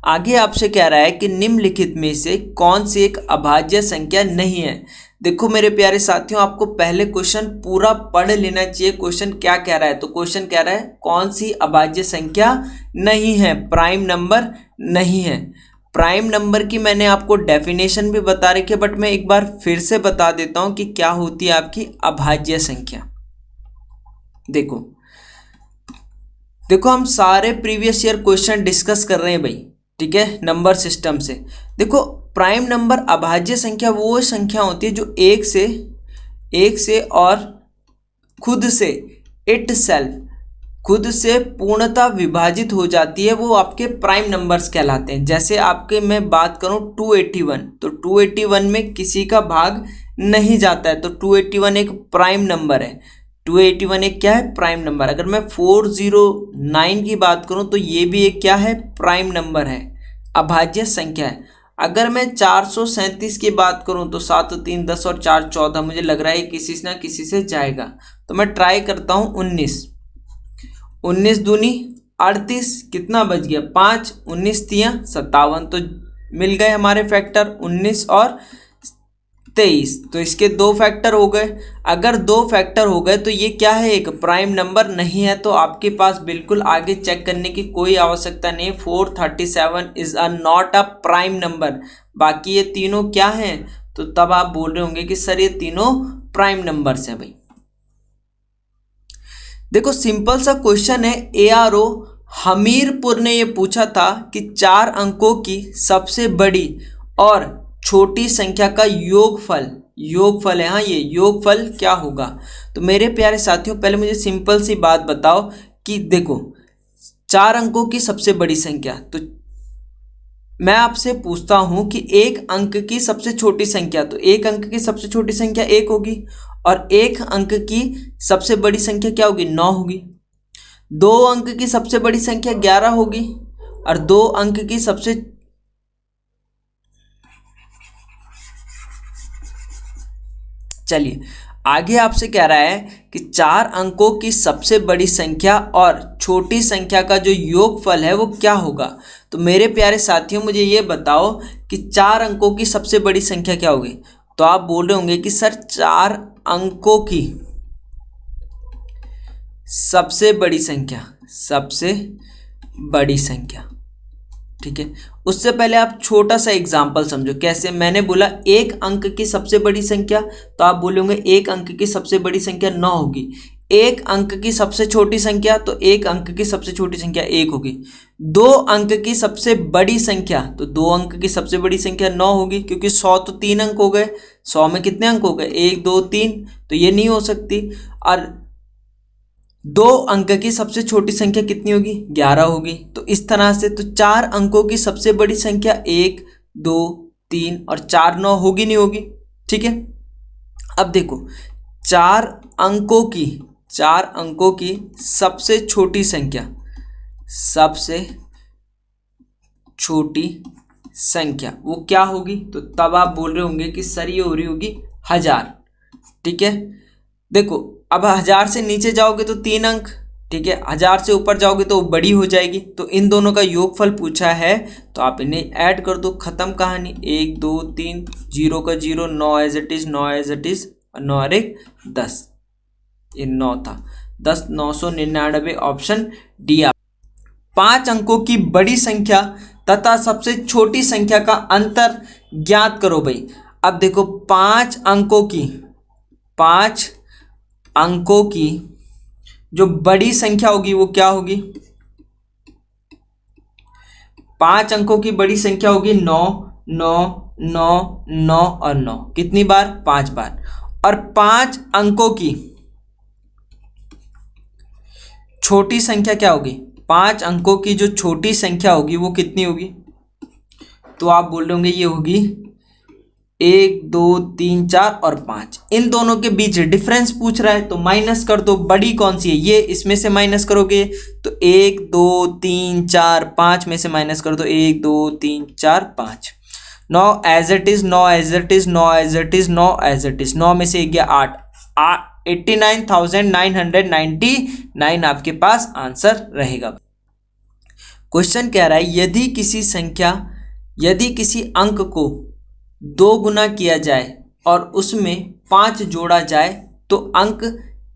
S1: आगे आपसे कह रहा है कि निम्नलिखित में से कौन सी एक अभाज्य संख्या नहीं है। देखो मेरे प्यारे साथियों, आपको पहले क्वेश्चन पूरा पढ़ लेना चाहिए। क्वेश्चन क्या कह रहा है, तो क्वेश्चन कह रहा है कौन सी अभाज्य संख्या नहीं है, प्राइम नंबर नहीं है। प्राइम नंबर की मैंने आपको डेफिनेशन भी बता रखी है, बट मैं एक बार फिर से बता देता हूं कि क्या होती है आपकी अभाज्य संख्या। देखो हम सारे प्रीवियस ईयर क्वेश्चन डिस्कस कर रहे हैं भाई। ठीक है, नंबर सिस्टम से। देखो प्राइम नंबर अभाज्य संख्या वो संख्या होती है जो एक से और खुद से पूर्णतः विभाजित हो जाती है, वो आपके प्राइम नंबर्स कहलाते हैं। जैसे आपके मैं बात करूं 281, तो 281 में किसी का भाग नहीं जाता है, तो 281 एक प्राइम नंबर है। 281 एक क्या है, प्राइम नंबर। अगर मैं 409 की बात करूं तो ये भी एक क्या है, प्राइम नंबर है, अभाज्य संख्या है। अगर मैं 437 की बात करूं तो 7 3 10 और 4 14, मुझे लग रहा है किसी से ना किसी से जाएगा, तो मैं ट्राई करता हूं 19। 19 दूनी 38, कितना बच गया 5, 19 तियां 57, तो मिल गए हमारे फैक्टर 19 और 23। तो इसके दो फैक्टर हो गए। अगर दो फैक्टर हो गए तो ये क्या है, एक प्राइम नंबर नहीं है, तो आपके पास बिल्कुल आगे चेक करने की कोई आवश्यकता नहीं। 437 is a not a prime number. बाकी ये तीनों क्या हैं, तो तब आप बोल रहे होंगे कि सर ये तीनों प्राइम नंबर्स हैं भाई। देखो सिंपल सा क्वेश्चन है, ARO हमीरपुर ने ये पूछा था कि 4 अंकों की सबसे बड़ी और छोटी संख्या का योगफल है, हाँ ये योगफल क्या होगा। तो मेरे प्यारे साथियों, पहले मुझे सिंपल सी बात बताओ कि देखो 4 अंकों की सबसे बड़ी संख्या, तो मैं आपसे पूछता हूं कि एक अंक की सबसे छोटी संख्या, तो एक अंक की सबसे छोटी संख्या 1 होगी, और एक अंक की सबसे बड़ी संख्या क्या होगी, 9 होगी। 2 अंक की सबसे बड़ी संख्या 11 होगी, और 2 अंक की सबसे, चलिए आगे आपसे कह रहा है कि 4 अंकों की सबसे बड़ी संख्या और छोटी संख्या का जो योगफल है वो क्या होगा। तो मेरे प्यारे साथियों, मुझे ये बताओ कि 4 अंकों की सबसे बड़ी संख्या क्या होगी। तो आप बोल रहे होंगे कि सर 4 अंकों की सबसे बड़ी संख्या, ठीक है। उससे पहले आप छोटा सा एग्जाम्पल समझो। कैसे, मैंने बोला एक अंक की सबसे बड़ी संख्या, तो आप बोलोगे एक अंक की सबसे बड़ी संख्या 9 होगी। एक अंक की सबसे छोटी संख्या, तो एक अंक की सबसे छोटी संख्या 1 होगी। 2 अंक की सबसे बड़ी संख्या, तो 2 अंक की सबसे बड़ी संख्या 9 होगी, क्योंकि 100 तो 3 अंक हो गए। 100 में कितने अंक हो गए, 1 2 3, तो ये नहीं हो सकती। और 2 अंक की सबसे छोटी संख्या कितनी होगी, 11 होगी। तो इस तरह से तो 4 अंकों की सबसे बड़ी संख्या 1 2 3 और 4 9 होगी, नहीं होगी, ठीक है। अब देखो 4 अंकों की सबसे छोटी संख्या वो क्या होगी। तो तब आप बोल रहे होंगे कि सर ये हो रही होगी 1000, ठीक है। देखो अब 1000 से नीचे जाओगे तो 3 अंक, ठीक है। 1000 से ऊपर जाओगे तो बड़ी हो जाएगी। तो इन दोनों का योगफल पूछा है, तो आप इन्हें ऐड कर दो, खत्म कहानी। 1 2 3, 0 का 0, 9 as it is, 9 as it is, और 9 और 1 10, ये 9 था। 10 999, ऑप्शन डी। 5 अंकों की बड़ी संख्या तथा सबसे छोटी संख्या का अंतर ज्ञात करो भाई। अब देखो 5 अंकों की जो बड़ी संख्या होगी वो क्या होगी, 5 अंकों की बड़ी संख्या होगी 9 9 9 9 और 9, कितनी बार, 5 बार। और 5 अंकों की छोटी संख्या क्या होगी, 5 अंकों की जो छोटी संख्या होगी वो कितनी होगी। तो आप बोल रहे होंगे ये होगी 1 2 3 4 और 5। इन दोनों के बीच डिफरेंस पूछ रहा है, तो माइनस कर दो। बड़ी कौन सी है, ये इसमें से माइनस करोगे तो 1 2 3 4 5 में से माइनस कर दो 1 2 3 4 5। 9 as it is, 9 as it is, 9 as it is, 9 as it is. 9 में से 1 गया 8, 89,999 आपके पास आंसर रहेगा। क्वेश्चन कह रहा है यदि किसी अंक को 2 गुना किया जाए और उसमें 5 जोड़ा जाए तो अंक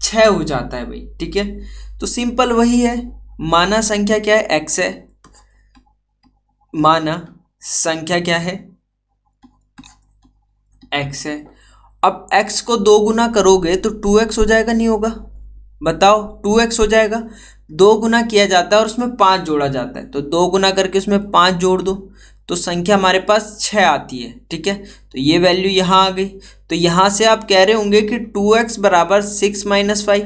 S1: 6 हो जाता है भाई, ठीक है। तो सिंपल वही है, माना संख्या क्या है, x है। माना संख्या क्या है, x है। अब x को 2 गुना करोगे तो 2x हो जाएगा, नहीं होगा, बताओ 2x हो जाएगा। 2 गुना किया जाता है और उसमें 5 जोड़ा जाता है, तो 2 गुना करके उसमें 5 जोड़ दो तो संख्या हमारे पास 6 आती है, ठीक है। तो ये वैल्यू यहाँ आ गई। तो यहाँ से आप कह रहे होंगे कि 2x बराबर 6 - 5,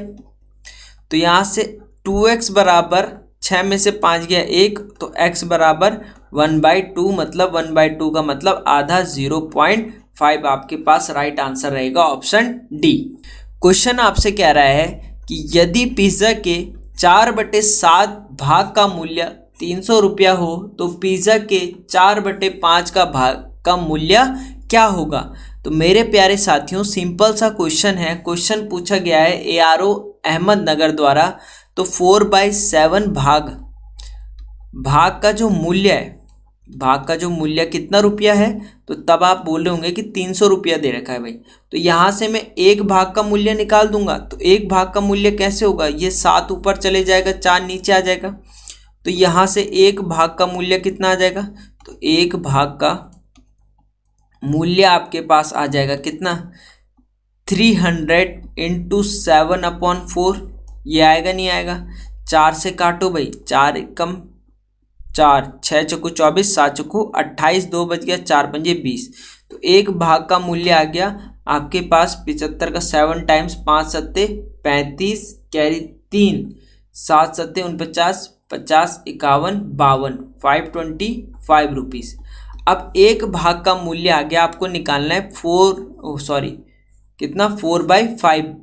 S1: तो यहाँ से 2x बराबर 6 में से 5 गया 1, तो x बराबर 1/2, मतलब 1/2 का मतलब आधा, 0.5 आपके पास राइट आंसर रहेगा, ऑप्शन डी। क्वेश्चन आपसे कह रहा है कि यदि पिज्ज़ा के 4/7 भाग का मूल्य 300 रुपया हो तो पिज़्ज़ा के 4/5 का भाग का मूल्य क्या होगा। तो मेरे प्यारे साथियों, सिंपल सा क्वेश्चन है। क्वेश्चन पूछा गया है ARO अहमदनगर द्वारा। तो 4/7 भाग का जो मूल्य है, भाग का जो मूल्य कितना रुपया है, तो तब आप बोल रहे होंगे कि 300 रुपया दे रखा है भाई। तो यहाँ से मैं एक भाग का मूल्य निकाल दूंगा। तो एक भाग का मूल्य कैसे होगा, ये 7 ऊपर चले जाएगा, 4 नीचे आ जाएगा। तो यहाँ से एक भाग का मूल्य कितना आ जाएगा, तो एक भाग का मूल्य आपके पास आ जाएगा कितना, 300 × 7/4। ये आएगा नहीं आएगा, 4 से काटो भाई, 4 एकम 4, 6 चौको 24, 7 चौको 28, 2 बच गया, 4 पंजे 20। तो एक भाग का मूल्य आ गया आपके पास 75 का 7 टाइम्स 5 सत्ते 35, कैरी 3, 7 सत्ते 49, 50, 51, 52, 525 रुपीज़। अब एक भाग का मूल्य आ गया, आपको निकालना है 4/5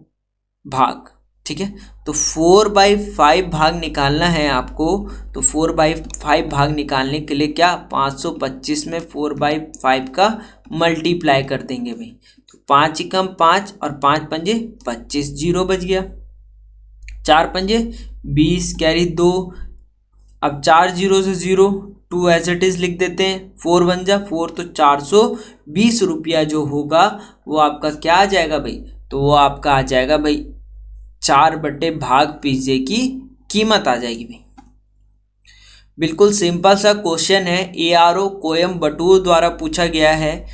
S1: भाग, ठीक है। तो 4/5 भाग निकालना है आपको। तो 4/5 भाग निकालने के लिए क्या, 525 में 4/5 का मल्टीप्लाई कर देंगे भाई। तो 5 एकम 5 और 5 पंजे 25, 0 बच गया, 4 पंजे 20, कैरी 2। अब 4 0 से 0, 2 एज इट इज लिख देते हैं, 4 1 जा 4, तो 420 रुपया जो होगा वो आपका क्या आ जाएगा भाई, तो वो आपका आ जाएगा भाई 4/भाग पिज्जे की कीमत आ जाएगी भाई। बिल्कुल सिंपल सा क्वेश्चन है, ARO कोयम्बटूर द्वारा पूछा गया है।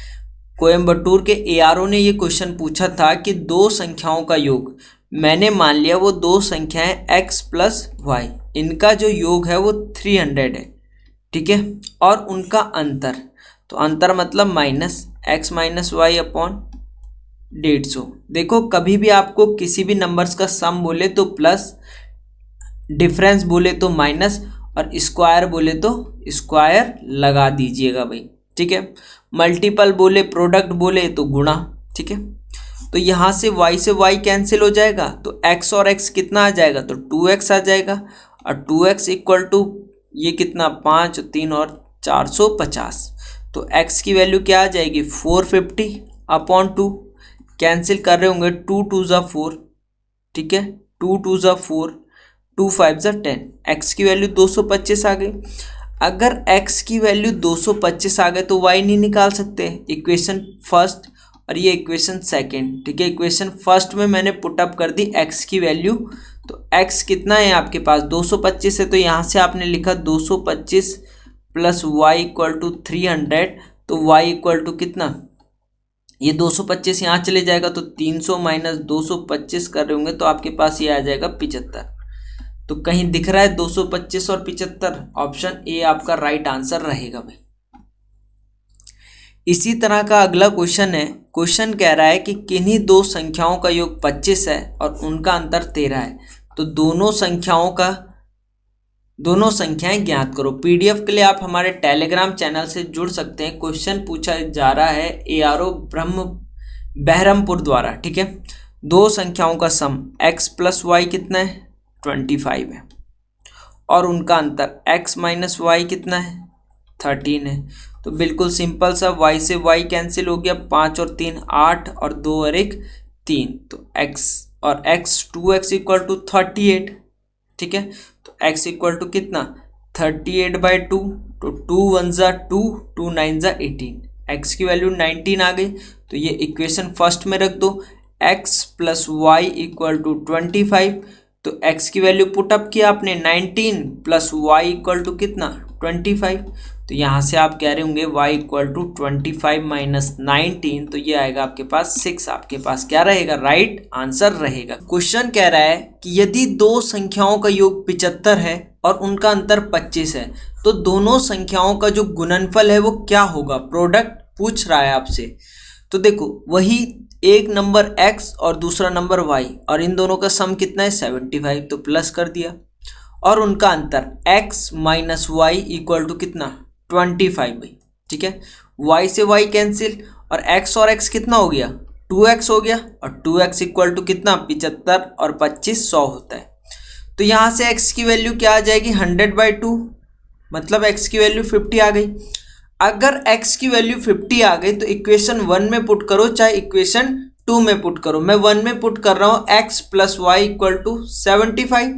S1: कोयम्बटूर के ARO ने ये क्वेश्चन पूछा था कि दो संख्याओं का योग, मैंने मान लिया वो दो संख्याएं x + y, इनका जो योग है वो 300 है, ठीक है, और उनका अंतर, तो अंतर मतलब माइनस x - y अपॉन 150। देखो कभी भी आपको किसी भी नंबर्स का सम बोले तो प्लस, डिफरेंस बोले तो माइनस, और स्क्वायर बोले तो स्क्वायर लगा दीजिएगा भाई, ठीक है। मल्टीपल बोले, प्रोडक्ट बोले तो गुणा, ठीक है। तो यहाँ से y से y कैंसिल हो जाएगा, तो x और x कितना आ जाएगा, तो 2x आ जाएगा, और 2x = ये कितना 5, 3 और 450। तो x की वैल्यू क्या आ जाएगी, 450/2, कैंसिल कर रहे होंगे, 2 2 ज़ा 4, ठीक है, 2 2 ज़ा 4, 2 5 ज़ा 10, x की वैल्यू 225 आ गई। अगर x की वैल्यू 225 आ गए तो y नहीं निकाल सकते, इक्वेशन फर्स्ट और ये इक्वेशन सेकंड, ठीक है। इक्वेशन फर्स्ट में मैंने पुटअप कर दी x की वैल्यू, तो x कितना है आपके पास 225 है, तो यहाँ से आपने लिखा 225 + y = 300, तो y = कितना, ये 225 यहाँ चले जाएगा, तो 300 - 225 कर रहे होंगे, तो आपके पास ये आ जाएगा 75। तो कहीं दिख रहा है 225 और 75, ऑप्शन ए आपका राइट आंसर रहेगा भाई। इसी तरह का अगला क्वेश्चन है। क्वेश्चन कह रहा है कि किन्हीं दो संख्याओं का योग 25 है और उनका अंतर 13 है, तो दोनों संख्याएं ज्ञात करो। PDF के लिए आप हमारे टेलीग्राम चैनल से जुड़ सकते हैं। क्वेश्चन पूछा जा रहा है ARO बहरमपुर द्वारा, ठीक है। दो संख्याओं का सम x + y कितना है, 25 है, और उनका अंतर x - y कितना है, 13 है। तो बिल्कुल सिंपल सा, y से y कैंसिल हो गया, 5 और 3 8, और 2 और 1 3, तो x और x 2x = 38, ठीक है। तो x = कितना, 38/2, तो 2 1 ज़ा 2, 2 9 ज़ा 18, x की वैल्यू 19 आ गई। तो ये इक्वेशन फर्स्ट में रख दो, x + y = 25, तो x की वैल्यू पुटअप किया आपने 19 + y = कितना, 25। तो यहाँ से आप कह रहे होंगे y = 25 - 19, तो ये आएगा आपके पास 6, आपके पास क्या रहेगा, राइट आंसर रहेगा। क्वेश्चन कह रहा है कि यदि दो संख्याओं का योग 75 है और उनका अंतर 25 है, तो दोनों संख्याओं का जो गुणनफल है वो क्या होगा, प्रोडक्ट पूछ रहा है आपसे। तो देखो वही एक नंबर x और दूसरा नंबर y, और इन दोनों का सम कितना है 75, तो प्लस कर दिया, और उनका अंतर x - y = कितना, 25 भाई, ठीक है। y से y कैंसिल, और x कितना हो गया, 2x हो गया, और 2x = कितना, 75, और 25 100 होता है। तो यहाँ से x की वैल्यू क्या आ जाएगी, 100/2, मतलब x की वैल्यू 50 आ गई। अगर x की वैल्यू 50 आ गई तो इक्वेशन 1 में पुट करो चाहे इक्वेशन 2 में पुट करो। मैं 1 में पुट कर रहा हूँ x plus y equal to 75।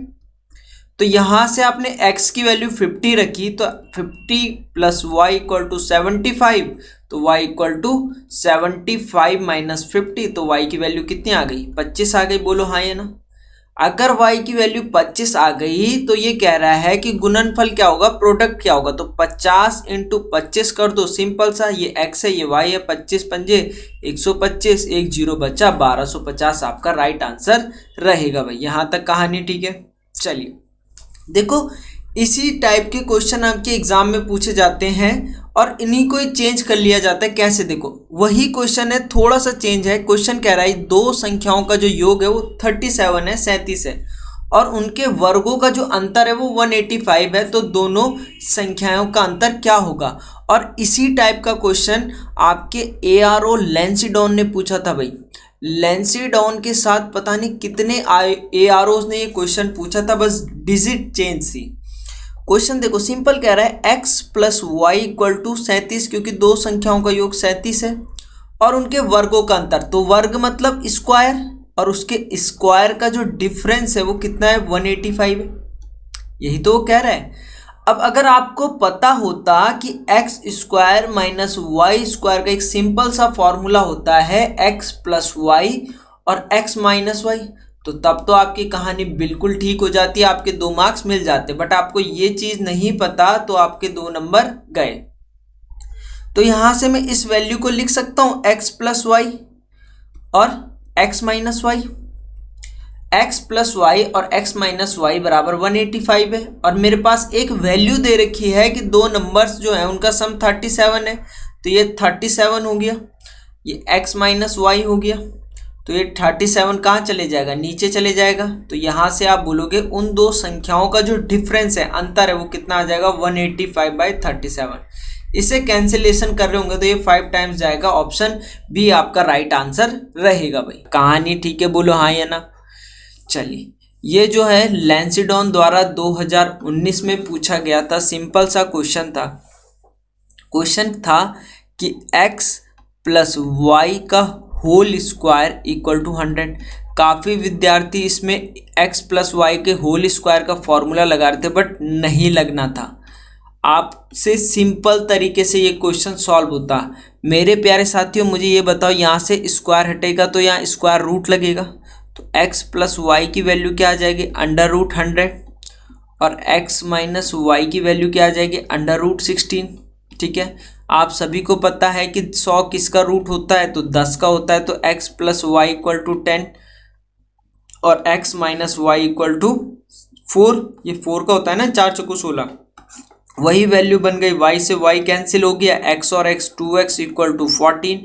S1: तो यहाँ से आपने x की वैल्यू 50 रखी तो 50 प्लस वाई इक्वल टू 75, तो y इक्वल टू 75 माइनस 50, तो y की वैल्यू कितनी आ गई? 25 आ गई। बोलो हाँ या ना। अगर y की वैल्यू 25 आ गई तो ये कह रहा है कि गुणनफल क्या होगा, प्रोडक्ट क्या होगा। तो 50 इंटू 25 कर दो, सिंपल सा। ये x है ये y है, 25 पंजे 125, एक जीरो बचा, 1250 आपका राइट आंसर रहेगा भाई। यहाँ तक कहानी ठीक है। चलिए देखो, इसी टाइप के क्वेश्चन आपके एग्जाम में पूछे जाते हैं और इन्हीं को ही चेंज कर लिया जाता है। कैसे? देखो वही क्वेश्चन है, थोड़ा सा चेंज है। क्वेश्चन कह रहा है दो संख्याओं का जो योग है वो 37 है, 37 है, और उनके वर्गों का जो अंतर है वो 185 है। तो दोनों संख्याओं का अंतर क्या होगा? और इसी टाइप का क्वेश्चन आपके ARO लेंसिडॉन ने पूछा था भाई। लेंसिडॉन के साथ पता नहीं कितने AROs ने ये क्वेश्चन पूछा था, बस डिजिट चेंज थी। क्वेश्चन देखो सिंपल कह रहा है x plus y equal to 37, क्योंकि दो संख्याओं का योग 37 है, और उनके वर्गों का अंतर, तो वर्ग मतलब स्क्वायर, और उसके स्क्वायर का जो डिफरेंस है वो कितना है? 185 है। यही तो वो कह रहा है। अब अगर आपको पता होता कि x square minus Y square का एक सिंपल सा फॉर्मूला होता है एक्स प्लस वाई और एक्स माइनस वाई, तो तब तो आपकी कहानी बिल्कुल ठीक हो जाती, आपके 2 मार्क्स मिल जाते। बट आपको ये चीज़ नहीं पता तो आपके 2 नंबर गए। तो यहाँ से मैं इस वैल्यू को लिख सकता हूँ एक्स प्लस वाई और x minus y. x plus y और x माइनस वाई बराबर 185 है, और मेरे पास एक वैल्यू दे रखी है कि दो नंबर्स जो हैं उनका सम 37 है। तो ये 37 हो गया, ये x माइनस वाई हो गया, तो ये 37 कहाँ चले जाएगा? नीचे चले जाएगा। तो यहाँ से आप बोलोगे उन दो संख्याओं का जो डिफरेंस है, अंतर है, वो कितना आ जाएगा? 185/37। इसे कैंसिलेशन कर रहे होंगे तो ये 5 टाइम्स जाएगा। ऑप्शन बी आपका राइट आंसर रहेगा भाई। कहानी ठीक है? बोलो हाँ या ना। चलिए, ये जो है लेंसिडॉन द्वारा 2019 में पूछा गया था, सिंपल सा क्वेश्चन था। क्वेश्चन था कि x प्लस वाई का होल स्क्वायर इक्वल टू 100। काफ़ी विद्यार्थी इसमें x प्लस वाई के होल स्क्वायर का फॉर्मूला लगा रहे थे, बट नहीं लगना था। आपसे सिंपल तरीके से ये क्वेश्चन सॉल्व होता। मेरे प्यारे साथियों, मुझे ये बताओ, यहाँ से स्क्वायर हटेगा तो यहाँ स्क्वायर रूट लगेगा, तो x प्लस वाई की वैल्यू क्या आ जाएगी? अंडर रूट 100, और x माइनस वाई की वैल्यू क्या आ जाएगी? Under root 16। ठीक है, आप सभी को पता है कि 100 किसका रूट होता है? तो 10 का होता है। तो x plus y equal to 10 और x minus y equal to 4। ये 4 का होता है ना, 4 चौको 16, वही वैल्यू बन गई। y से y कैंसिल हो गया, x और x 2x इक्वल टू 14।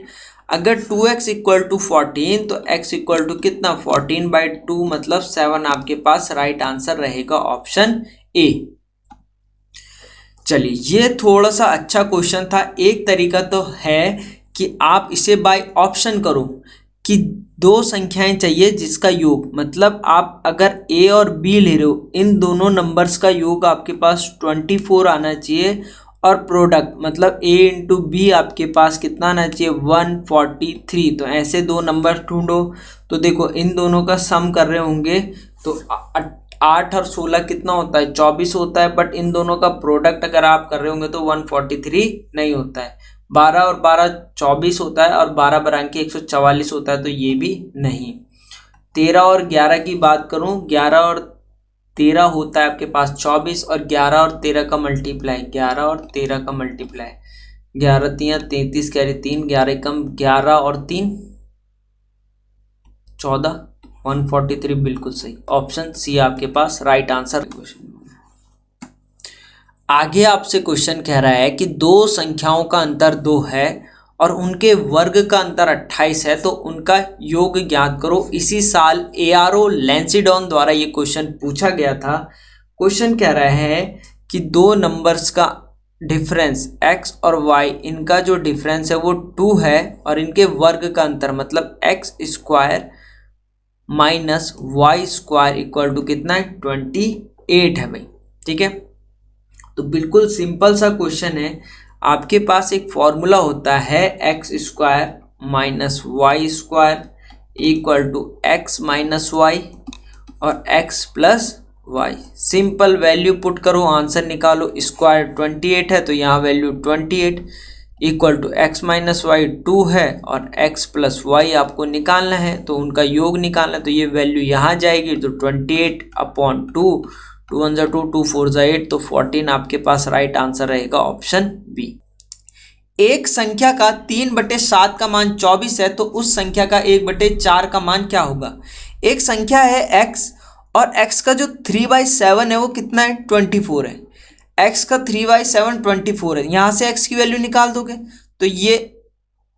S1: अगर 2x इक्वल टू 14 तो x इक्वल टू कितना? 14/2 मतलब 7 आपके पास राइट आंसर रहेगा, ऑप्शन ए। चलिए, ये थोड़ा सा अच्छा क्वेश्चन था। एक तरीका तो है कि आप इसे बाय ऑप्शन करो कि दो संख्याएं चाहिए जिसका योग, मतलब आप अगर a और b ले रहे हो, इन दोनों नंबर्स का योग आपके पास 24 आना चाहिए, और प्रोडक्ट मतलब a इंटू बी आपके पास कितना आना चाहिए? 143। तो ऐसे दो नंबर ढूंढो। तो देखो इन दोनों का सम कर रहे होंगे तो 8 और 16 कितना होता है? 24 होता है। बट इन दोनों का प्रोडक्ट अगर आप कर रहे होंगे तो 143 नहीं होता है। 12 और 12 24 होता है, और 12 बरांकी 144 होता है, तो ये भी नहीं। 13 और 11 की बात करूं, 11 और 13 होता है आपके पास 24, और 11 और 13 का मल्टीप्लाई, 11 और 13 का मल्टीप्लाई, 11 3 33 कैरी 3, 11 कम 11 और 3 14, 143 बिल्कुल सही। ऑप्शन सी आपके पास राइट आंसर। आगे आपसे क्वेश्चन कह रहा है कि दो संख्याओं का अंतर 2 है और उनके वर्ग का अंतर 28 है, तो उनका योग ज्ञात करो। इसी साल ARO लेंसिडॉन द्वारा ये क्वेश्चन पूछा गया था। क्वेश्चन कह रहा है कि दो नंबर्स का डिफरेंस x और y, इनका जो डिफरेंस है वो 2 है, और इनके वर्ग का अंतर मतलब x square minus Y square equal to कितना है? 28 है भाई। ठीक है, तो बिल्कुल सिंपल सा क्वेश्चन है। आपके पास एक फॉर्मूला होता है X square minus Y square equal to X minus Y और X plus Y. Simple value put करो, आंसर निकालो। स्क्वायर 28 है तो यहाँ value 28 equal to X minus Y 2 है और एक्स प्लस वाई आपको निकालना है, तो उनका योग निकालना है, तो ये वैल्यू यहाँ जाएगी। तो 28 अपॉन 2, 2 1 2, 2 4 8, तो 14 आपके पास राइट आंसर रहेगा ऑप्शन बी। एक संख्या का 3/7 का मान 24 है तो उस संख्या का 1/4 का मान क्या होगा। एक संख्या है x और x का जो 3/7 है वो कितना है, 24 है। x का 3/7 24 है। यहाँ से x की वैल्यू निकाल दोगे तो ये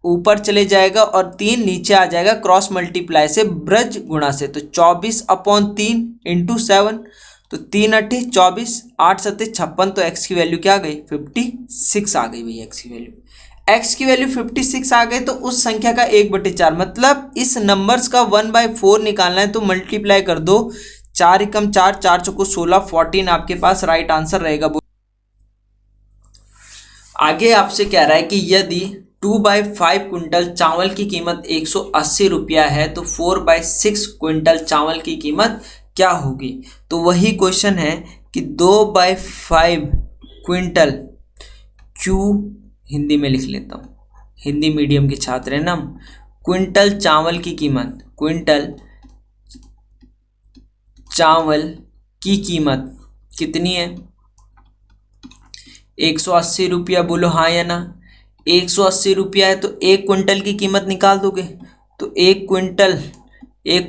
S1: ऊपर चले जाएगा और 3 नीचे आ जाएगा क्रॉस मल्टीप्लाई से, ब्रज गुणा से। तो 24/3 इंटू 7, तो 3 8 24, 8 7 56, तो x की वैल्यू क्या आ गई, 56 आ गई भाई। x की वैल्यू x की वैल्यू 56 आ गई तो उस संख्या का 1/4, मतलब इस नंबर्स का 1/4 निकालना है तो मल्टीप्लाई कर दो। 4 एकम 4, 4 चौको 16, 14 आपके पास राइट आंसर रहेगा। आगे आपसे कह रहा है कि यदि 2/5 क्विंटल चावल की कीमत 180 रुपया है तो 4/6 क्विंटल चावल की कीमत क्या होगी। तो वही क्वेश्चन है कि 2/5 क्विंटल, क्यों हिंदी में लिख लेता हूँ, हिंदी मीडियम के छात्र हैं ना हम। क्विंटल चावल की कीमत, क्विंटल चावल की कीमत कितनी है, 180 रुपया। बोलो हाँ या ना। 180 रुपया है तो 1 क्विंटल की कीमत निकाल दोगे तो 1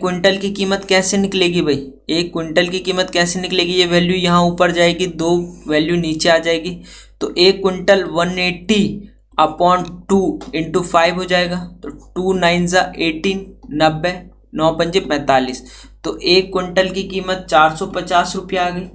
S1: क्विंटल की कीमत कैसे निकलेगी भाई, 1 क्विंटल की कीमत कैसे निकलेगी, ये वैल्यू यहाँ ऊपर जाएगी, 2 वैल्यू नीचे आ जाएगी। तो 1 क्विंटल 180/2 इंटू 5 हो जाएगा। तो 2 9 18, 90, 9 5 45, तो 1 क्विंटल की कीमत 450 रुपया आ गई।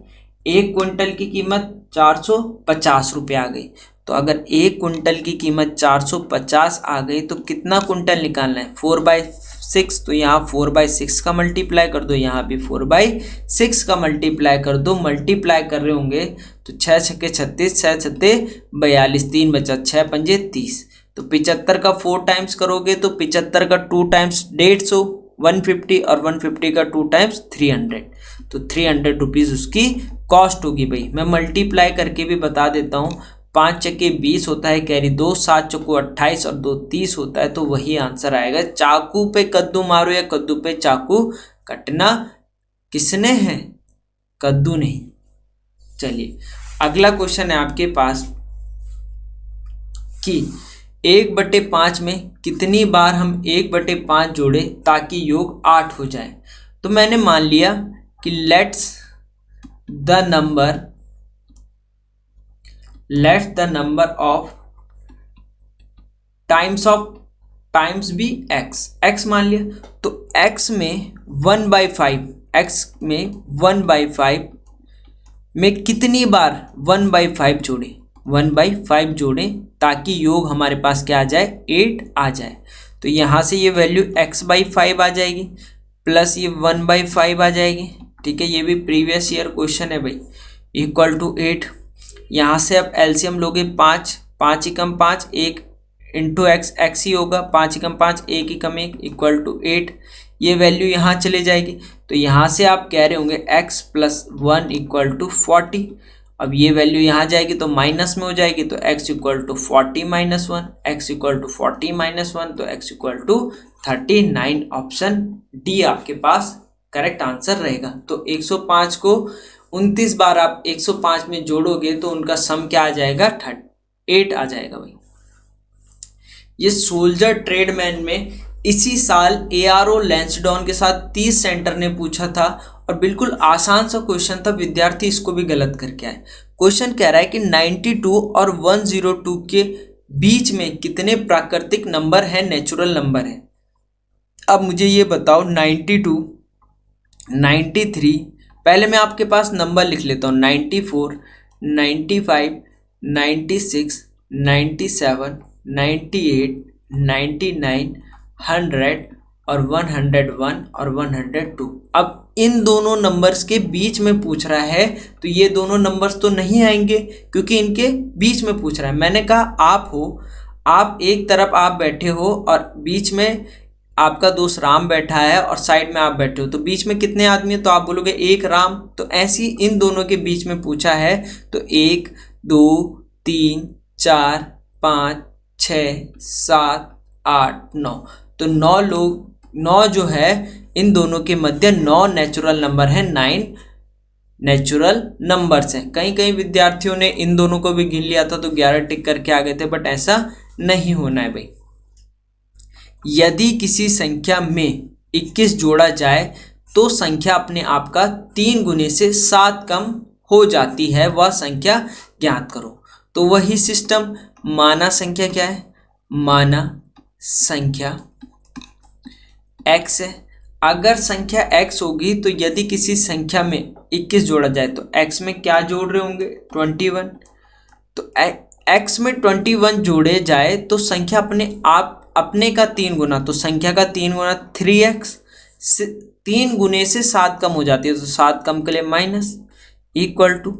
S1: 1 क्विंटल की कीमत 450 रुपये आ गई। तो अगर 1 क्विंटल की कीमत 450 आ गई तो कितना क्विंटल निकालना है, 4/6, तो यहाँ 4/6 का मल्टीप्लाई कर दो, यहाँ भी 4/6 का मल्टीप्लाई कर दो। मल्टीप्लाई कर रहे होंगे तो 6 छक्के 36, 6 छत्ते 42, 3 बचा, 6 पंजे 30। तो 75 का 4 टाइम्स करोगे तो 75 का 2 टाइम्स 150, 150 और 150 का 2 टाइम्स 300, तो 300 रुपीज़ उसकी कॉस्ट होगी भाई। मैं मल्टीप्लाई करके भी बता देता हूँ। 5 चक्के 20 होता है कैरी 2, 7 चक्को 28 और 2 30 होता है, तो वही आंसर आएगा। चाकू पे कद्दू मारो या कद्दू पे चाकू, कटना किसने है, कद्दू नहीं। चलिए अगला क्वेश्चन है आपके पास कि 1/5 में कितनी बार हम 1/5 जोड़े ताकि योग 8 हो जाए। तो मैंने मान लिया कि let's the number of times भी x मान लिया। तो x में 1/5 में कितनी बार 1/5 जोड़े, 1/5 जोड़े ताकि योग हमारे पास क्या आ जाए, 8 आ जाए। तो यहाँ से ये वैल्यू x/5 आ जाएगी प्लस ये 1/5 आ जाएगी। ठीक है, ये भी प्रीवियस ईयर क्वेश्चन है भाई। इक्वल टू 8, यहाँ से अब एलसीएम लोगे 5, 5 एकम 5, 1 इंटू x ही होगा, 5 एकम 5, 1 एकम 1 इक्वल टू 8। ये वैल्यू यहाँ चले जाएगी। तो यहाँ से आप कह रहे होंगे x + 1 इक्वल टू 40। अब ये वैल्यू यहाँ जाएगी तो माइनस में हो जाएगी, तो x equal to 40 - 1, x equal to 40 - 1, तो x equal to 39। Option D आपके पास करेक्ट आंसर रहेगा। तो 105 को 29 बार आप 105 में जोड़ोगे तो उनका सम क्या आ जाएगा, 8 आ जाएगा भाई। ये सोल्जर ट्रेडमैन में इसी साल ARO लैंसडॉन के साथ 30 सेंटर ने पूछा था और बिल्कुल आसान सा क्वेश्चन था, विद्यार्थी इसको भी गलत करके आए। क्वेश्चन कह रहा है कि 92 और 102 के बीच में कितने प्राकृतिक नंबर है, नेचुरल नंबर है। अब मुझे ये बताओ 92, 93, पहले मैं आपके पास नंबर लिख लेता हूँ, 94, 95, 96, 97, 98, 99, 100 और 101 और 102। अब इन दोनों नंबर्स के बीच में पूछ रहा है तो ये दोनों नंबर्स तो नहीं आएंगे क्योंकि इनके बीच में पूछ रहा है। मैंने कहा आप हो, आप एक तरफ आप बैठे हो और बीच में आपका दोस्त राम बैठा है और साइड में आप बैठे हो, तो बीच में कितने आदमी हैं? तो आप बोलोगे एक राम। तो ऐसी इन दोनों के बीच में पूछा है तो 1 2 3 4 5 6 7 8 9, तो 9 जो है इन दोनों के मध्य 9 नेचुरल नंबर है, 9 नेचुरल नंबर्स हैं। कई कई विद्यार्थियों ने इन दोनों को भी गिन लिया था तो 11 टिक करके आ गए थे, बट ऐसा नहीं होना है भाई। यदि किसी संख्या में 21 जोड़ा जाए तो संख्या अपने आप का 3 गुने से 7 कम हो जाती है, वह संख्या ज्ञात करो। तो वही सिस्टम, माना संख्या क्या है? माना संख्या x है। अगर संख्या x होगी तो यदि किसी संख्या में 21 जोड़ा जाए तो x में क्या जोड़ रहे होंगे? 21। तो x में 21 जोड़े जाए तो संख्या अपने का 3 गुना, तो संख्या का 3 गुना 3x, 3 गुने से 7 कम हो जाती है, तो 7 कम के लिए माइनस इक्वल टू,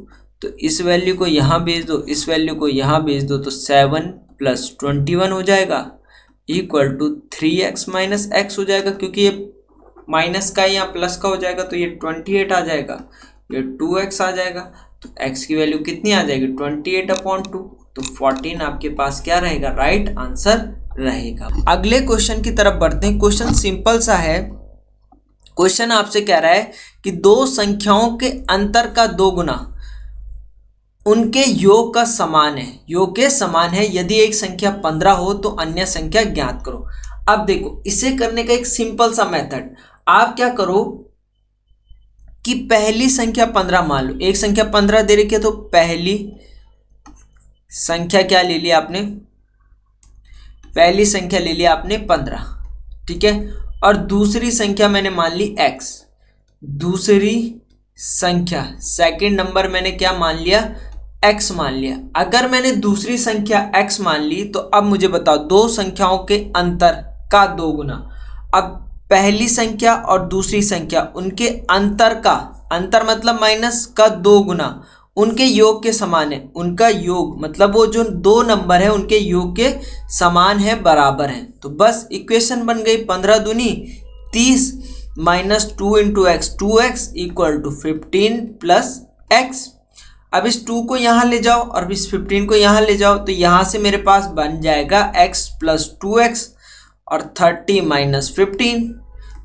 S1: तो इस वैल्यू को यहाँ भेज दो, इस वैल्यू को यहाँ भेज दो, तो 7 + 21 हो जाएगा equal to 3x minus x हो जाएगा, क्योंकि ये माइनस का या प्लस का हो जाएगा तो ये 28 आ जाएगा, ये 2x आ जाएगा, तो x की वैल्यू कितनी आ जाएगी? 28/2, तो 14 आपके पास क्या रहेगा? राइट आंसर रहेगा। अगले क्वेश्चन की तरफ बढ़ते हैं। क्वेश्चन सिंपल सा है। क्वेश्चन आपसे कह रहा है कि दो संख्याओं के अंतर का 2 गुना उनके योग का समान है, योग के समान है। यदि एक संख्या 15 हो तो अन्य संख्या ज्ञात करो। अब देखो, इसे करने का एक सिंपल सा मेथड, आप क्या करो कि पहली संख्या 15 मान लो, एक संख्या 15 दे रखी है तो पहली संख्या क्या ले लिया आपने? पहली संख्या ले लिया आपने 15, ठीक है। और दूसरी संख्या मैंने मान ली x, दूसरी संख्या सेकंड नंबर मैंने क्या मान लिया? x मान लिया। अगर मैंने दूसरी संख्या x मान ली तो अब मुझे बताओ, दो संख्याओं के अंतर का 2 गुना। अब पहली संख्या और दूसरी संख्या, उनके अंतर का, अंतर मतलब माइनस का 2 गुना उनके योग के समान है। उनका योग मतलब वो जो 2 नंबर है उनके योग के समान है, बराबर है। तो बस इक्वेशन बन गई, 15 दूनी 30 minus 2 into x, 2x equal to 15 plus x। अब इस 2 को यहाँ ले जाओ और इस 15 को यहाँ ले जाओ, तो यहाँ से मेरे पास बन जाएगा x प्लस 2x और 30 माइनस 15,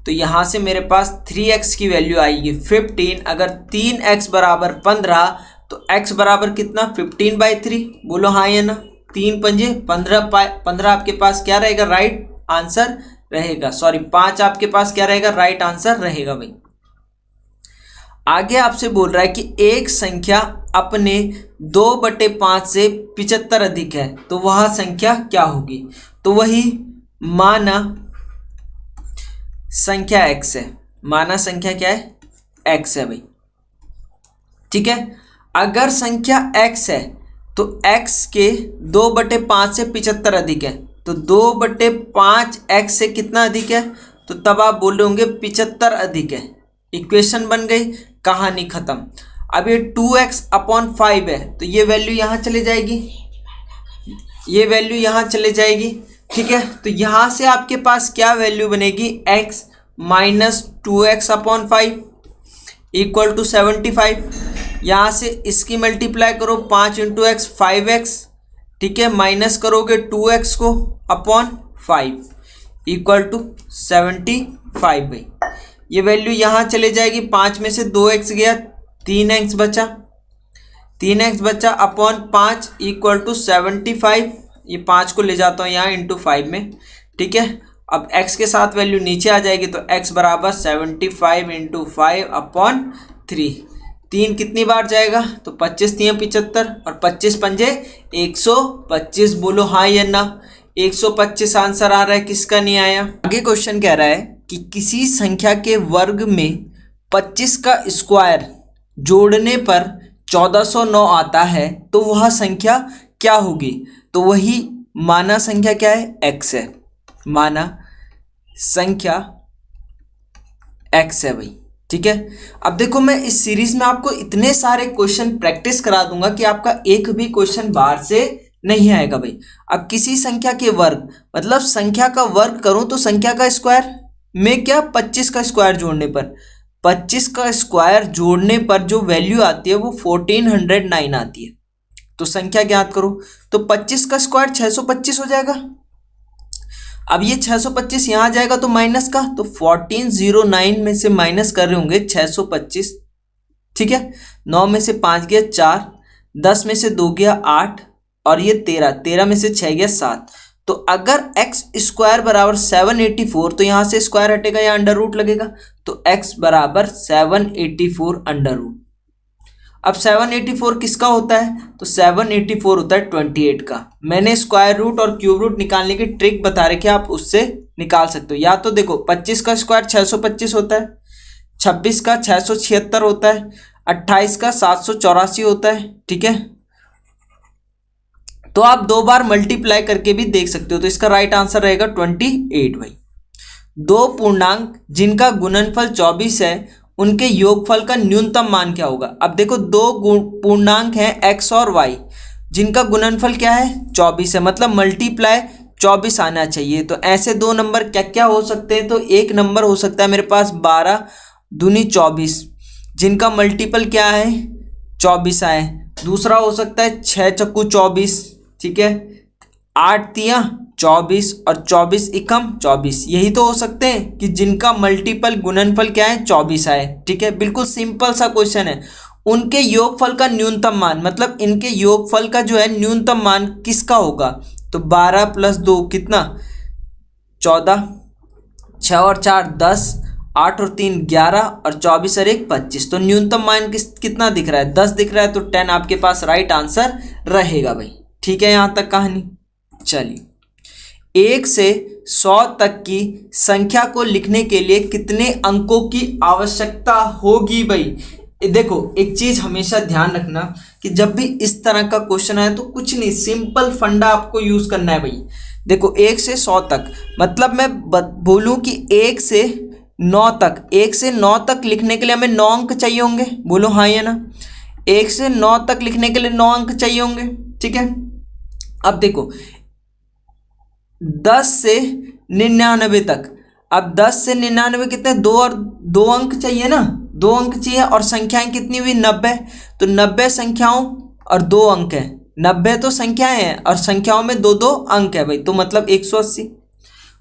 S1: तो यहाँ से मेरे पास 3x की वैल्यू आएगी 15। अगर 3x बराबर 15 तो x बराबर कितना? 15/3। बोलो हाँ या ना? 3 पंजे 15 आपके पास क्या रहेगा? राइट आंसर रहेगा। सॉरी, 5 आपके पास क्या रहेगा? राइट आंसर रहेगा भाई। आगे आपसे बोल रहा है कि एक संख्या अपने 2/5 से 75 अधिक है तो वह संख्या क्या होगी? तो वही माना संख्या x है। माना संख्या क्या है? x है भाई, ठीक है। अगर संख्या x है तो x के 2/5 से 75 अधिक है, तो 2/5 x से कितना अधिक है? तो तब आप बोल रहे होंगे 75 अधिक है। इक्वेशन बन गई, कहानी खत्म। अब ये 2x/5 है तो ये वैल्यू यहाँ चले जाएगी, ये वैल्यू यहाँ चले जाएगी, ठीक है। तो यहाँ से आपके पास क्या वैल्यू बनेगी? x minus 2x/5 equal to 75। यहाँ से इसकी मल्टीप्लाई करो, 5 इंटू एक्स 5x, ठीक है। माइनस करोगे 2x को अपॉन 5 इक्वल टू 75 भाई। ये वैल्यू यहाँ चले जाएगी, 5 में से 2x गया, 3x बचा, 3x बचा अपॉन 5 इक्वल टू 75। ये 5 को ले जाता हूँ यहाँ इंटू 5 में, ठीक है। अब x के साथ वैल्यू नीचे आ जाएगी तो x बराबर 75 इंटू 5 अपॉन 3। 3 कितनी बार जाएगा? तो 25 3 75 और 25 पंजे 125। बोलो हाँ या ना? 125 आंसर आ रहा है, किसका नहीं आया? आगे क्वेश्चन कह रहा है कि किसी संख्या के वर्ग में 25 का स्क्वायर जोड़ने पर 1409 आता है तो वह संख्या क्या होगी? तो वही माना संख्या क्या है? x है। माना संख्या x है भाई, ठीक है। अब देखो मैं इस सीरीज में आपको इतने सारे क्वेश्चन प्रैक्टिस करा दूंगा कि आपका एक भी क्वेश्चन बाहर से नहीं आएगा भाई। अब किसी संख्या के वर्ग मतलब संख्या का वर्ग करूं तो संख्या का स्क्वायर में क्या 25 का स्क्वायर जोड़ने पर 25 का स्क्वायर जोड़ने पर जो वैल्यू आती है वो 1409 आती है। तो संख्या ज्ञात करो तो 25 का स्क्वायर 625 हो जाएगा। अब ये 625 यहाँ आ जाएगा तो माइनस का, तो 1409 में से माइनस कर रहे होंगे 625। ठीक है, 9 में से 5 गया 4, 10 में से 2 गया 8 और ये 13 में से 6 गया 7। तो अगर एक्स स्क्वायर बराबर 784 तो यहाँ से स्क्वायर हटेगा या अंडर रूट लगेगा, तो एक्स बराबर 784 अंडर रूट। अब 784 किसका होता है, तो 784 होता है 28 का। मैंने स्क्वायर रूट और क्यूब रूट निकालने की ट्रिक बता रखी है, आप उससे निकाल सकते हो। या तो देखो 25 का स्क्वायर 625 होता है, 26 का 676 होता है, 28 का 784 होता है। ठीक है, तो आप दो बार मल्टीप्लाई करके भी देख सकते हो। तो इसका राइट आंसर रहेगा 28 भाई। दो पूर्णांक जिनका गुणनफल 24 है उनके योगफल का न्यूनतम मान क्या होगा। अब देखो दो पूर्णांक हैं x और y जिनका गुणनफल क्या है 24 है, मतलब मल्टीप्लाई 24 आना चाहिए। तो ऐसे दो नंबर क्या क्या हो सकते हैं, तो एक नंबर हो सकता है मेरे पास 12 दूनी 24 जिनका मल्टीपल क्या है 24 आए। दूसरा हो सकता है 6 चक्कू 24, ठीक है, 8 तिया 24 और 24 एकम 24। यही तो हो सकते हैं कि जिनका मल्टीपल गुणनफल क्या है 24 आए। ठीक है, बिल्कुल सिंपल सा क्वेश्चन है। उनके योगफल का न्यूनतम मान मतलब इनके योगफल का जो है न्यूनतम मान किसका होगा, तो 12 + 2 कितना 14, 6 और 4 10, 8 और 3 11 और 24 और 1 25। तो न्यूनतम मान कितना दिख रहा है 10 दिख रहा है, तो 10 आपके पास राइट आंसर रहेगा भाई। ठीक है, यहाँ तक कहानी। चलिए 1 से 100 तक की संख्या को लिखने के लिए कितने अंकों की आवश्यकता होगी भाई। देखो एक चीज हमेशा ध्यान रखना कि जब भी इस तरह का क्वेश्चन आए तो कुछ नहीं, सिंपल फंडा आपको यूज करना है भाई। देखो 1 से 100 तक मतलब मैं बोलूं कि 1 से 9 तक, 1 से 9 तक लिखने के लिए हमें 9 अंक चाहिए होंगे। बोलो हाँ या ना। 1 से 9 तक लिखने के लिए 9 अंक चाहिए होंगे। ठीक है, अब देखो 10 से 99 तक, अब 10 से 99 कितने 2 और 2 अंक चाहिए ना, 2 अंक चाहिए। और संख्याएं कितनी हुई 90, तो 90 संख्याओं और 2 अंक है। 90 तो संख्याएं हैं और संख्याओं में 2-2 अंक है भाई, तो मतलब 180।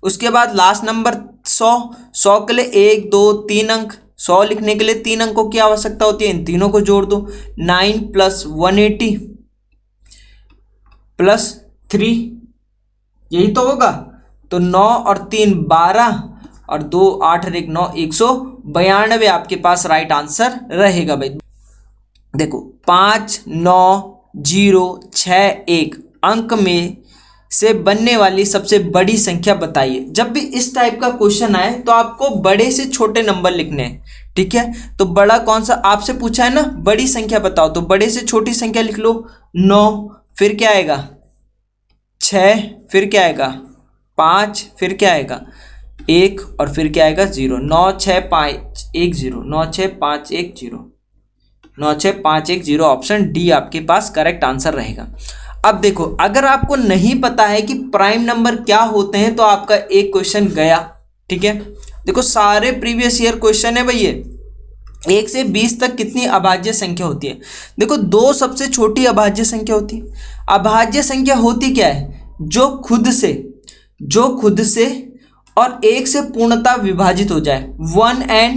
S1: उसके बाद लास्ट नंबर 100 के लिए 1 2 3 अंक। 100 लिखने के लिए 3 अंकों की आवश्यकता होती है, इन तीनों को जोड़ दो। 9 + 180 + 3, यही तो होगा। तो 9 और 3 12 और 2 8 और 1 9 192 आपके पास राइट आंसर रहेगा भाई। देखो 5 9 0 6 1 अंक में से बनने वाली सबसे बड़ी संख्या बताइए। जब भी इस टाइप का क्वेश्चन आए तो आपको बड़े से छोटे नंबर लिखने हैं। ठीक है, तो बड़ा कौन सा आपसे पूछा है ना, बड़ी संख्या बताओ, तो बड़े से छोटी संख्या लिख लो। 9 फिर क्या आएगा 6 फिर क्या आएगा 5 फिर क्या आएगा 1 और फिर क्या आएगा 0। 9 6 5 1 0, 9 6 5 1 0, 9 6 5 1 0। ऑप्शन डी आपके पास करेक्ट आंसर रहेगा। अब देखो अगर आपको नहीं पता है कि प्राइम नंबर क्या होते हैं तो आपका एक क्वेश्चन गया। ठीक है, देखो सारे प्रीवियस ईयर क्वेश्चन है भाई ये। 1 से 20 तक कितनी अभाज्य संख्या होती है। देखो 2 सबसे छोटी अभाज्य संख्या होती है। अभाज्य संख्या होती क्या है, जो खुद से और 1 से पूर्णतः विभाजित हो जाए। 1 and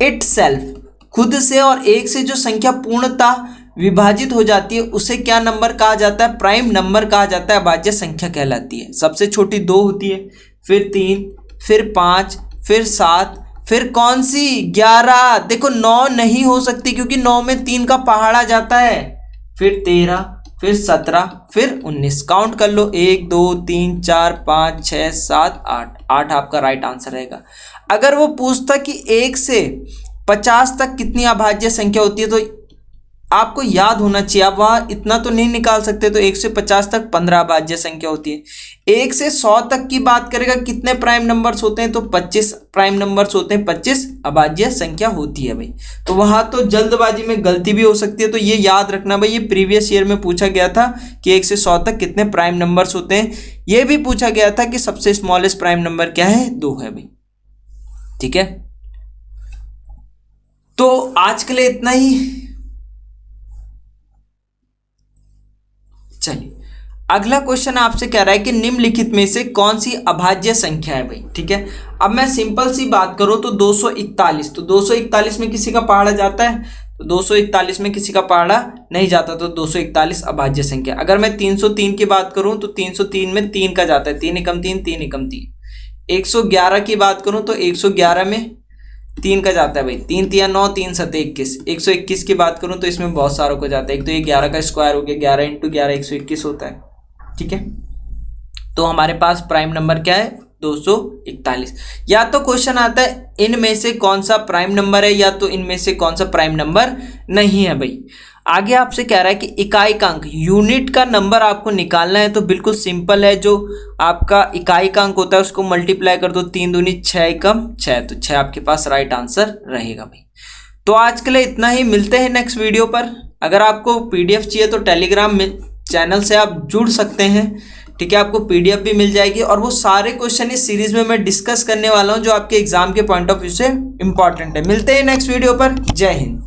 S1: itself, खुद से और 1 से जो संख्या पूर्णतः विभाजित हो जाती है उसे क्या नंबर कहा जाता है, प्राइम नंबर कहा जाता है, अभाज्य संख्या कहलाती है। सबसे छोटी 2 होती है, फिर 3, फिर 5, फिर 7, फिर कौन सी 11। देखो 9 नहीं हो सकती क्योंकि 9 में 3 का पहाड़ा जाता है, फिर 13, फिर 17, फिर 19। काउंट कर लो 1 2 3 4 5 6 7 8, 8 आपका राइट आंसर रहेगा। अगर वो पूछता कि 1 से 50 तक कितनी अभाज्य संख्या होती है तो आपको याद होना चाहिए। आप वहाँ इतना तो नहीं निकाल सकते, तो 1 से 50 तक 15 अभाज्य संख्या होती है। 1 से 100 तक की बात करेगा कितने प्राइम नंबर्स होते हैं, तो 25 प्राइम नंबर्स होते हैं, 25 अभाज्य संख्या होती है भाई। तो वहाँ तो जल्दबाजी में गलती भी हो सकती है, तो ये याद रखना भाई। ये प्रीवियस ईयर में पूछा गया था कि 1 से 100 तक कितने प्राइम नंबर्स होते हैं। ये भी पूछा गया था कि सबसे स्मॉलेस्ट प्राइम नंबर क्या है, 2 है भाई। ठीक है, तो आज के लिए इतना ही। चलिए, अगला क्वेश्चन आपसे कह रहा है कि निम्नलिखित में से कौन सी अभाज्य संख्या है भाई। ठीक है, अब मैं सिंपल सी बात करूं तो 241, तो 241 में किसी का पहाड़ा जाता है, तो 241 में किसी का पहाड़ा नहीं जाता, तो 241 अभाज्य संख्या। अगर मैं 303 की बात करूं तो 303 में 3 का जाता है, 3 एकम 3, 3 एकम 3। 111 की बात करूं तो 111 में 3 का जाता है भाई, 3 तिया 9, 3 सते 21। 121 की बात करूं तो इसमें बहुत सारों को जाता है, एक तो ये 11 का स्क्वायर हो गया, 11 इंटू 11 121 होता है। ठीक है, तो हमारे पास प्राइम नंबर क्या है, 241। या तो क्वेश्चन आता है इनमें से कौन सा प्राइम नंबर है, या तो इनमें से कौन सा प्राइम नंबर नहीं है भाई। आगे आपसे कह रहा है कि इकाई का अंक, यूनिट का नंबर आपको निकालना है, तो बिल्कुल सिंपल है। जो आपका इकाई का अंक होता है उसको मल्टीप्लाई कर दो, 3 दूनी 6 एकम 6, तो 6 आपके पास राइट आंसर रहेगा भाई। तो आज के लिए इतना ही, मिलते हैं नेक्स्ट वीडियो पर। अगर आपको पीडीएफ चाहिए तो टेलीग्राम में चैनल से आप जुड़ सकते हैं। ठीक है, आपको पीडीएफ भी मिल जाएगी, और वो सारे क्वेश्चन इस सीरीज में मैं डिस्कस करने वाला हूं जो आपके एग्जाम के पॉइंट ऑफ व्यू से इंपॉर्टेंट है। मिलते हैं नेक्स्ट वीडियो पर। जय हिंद।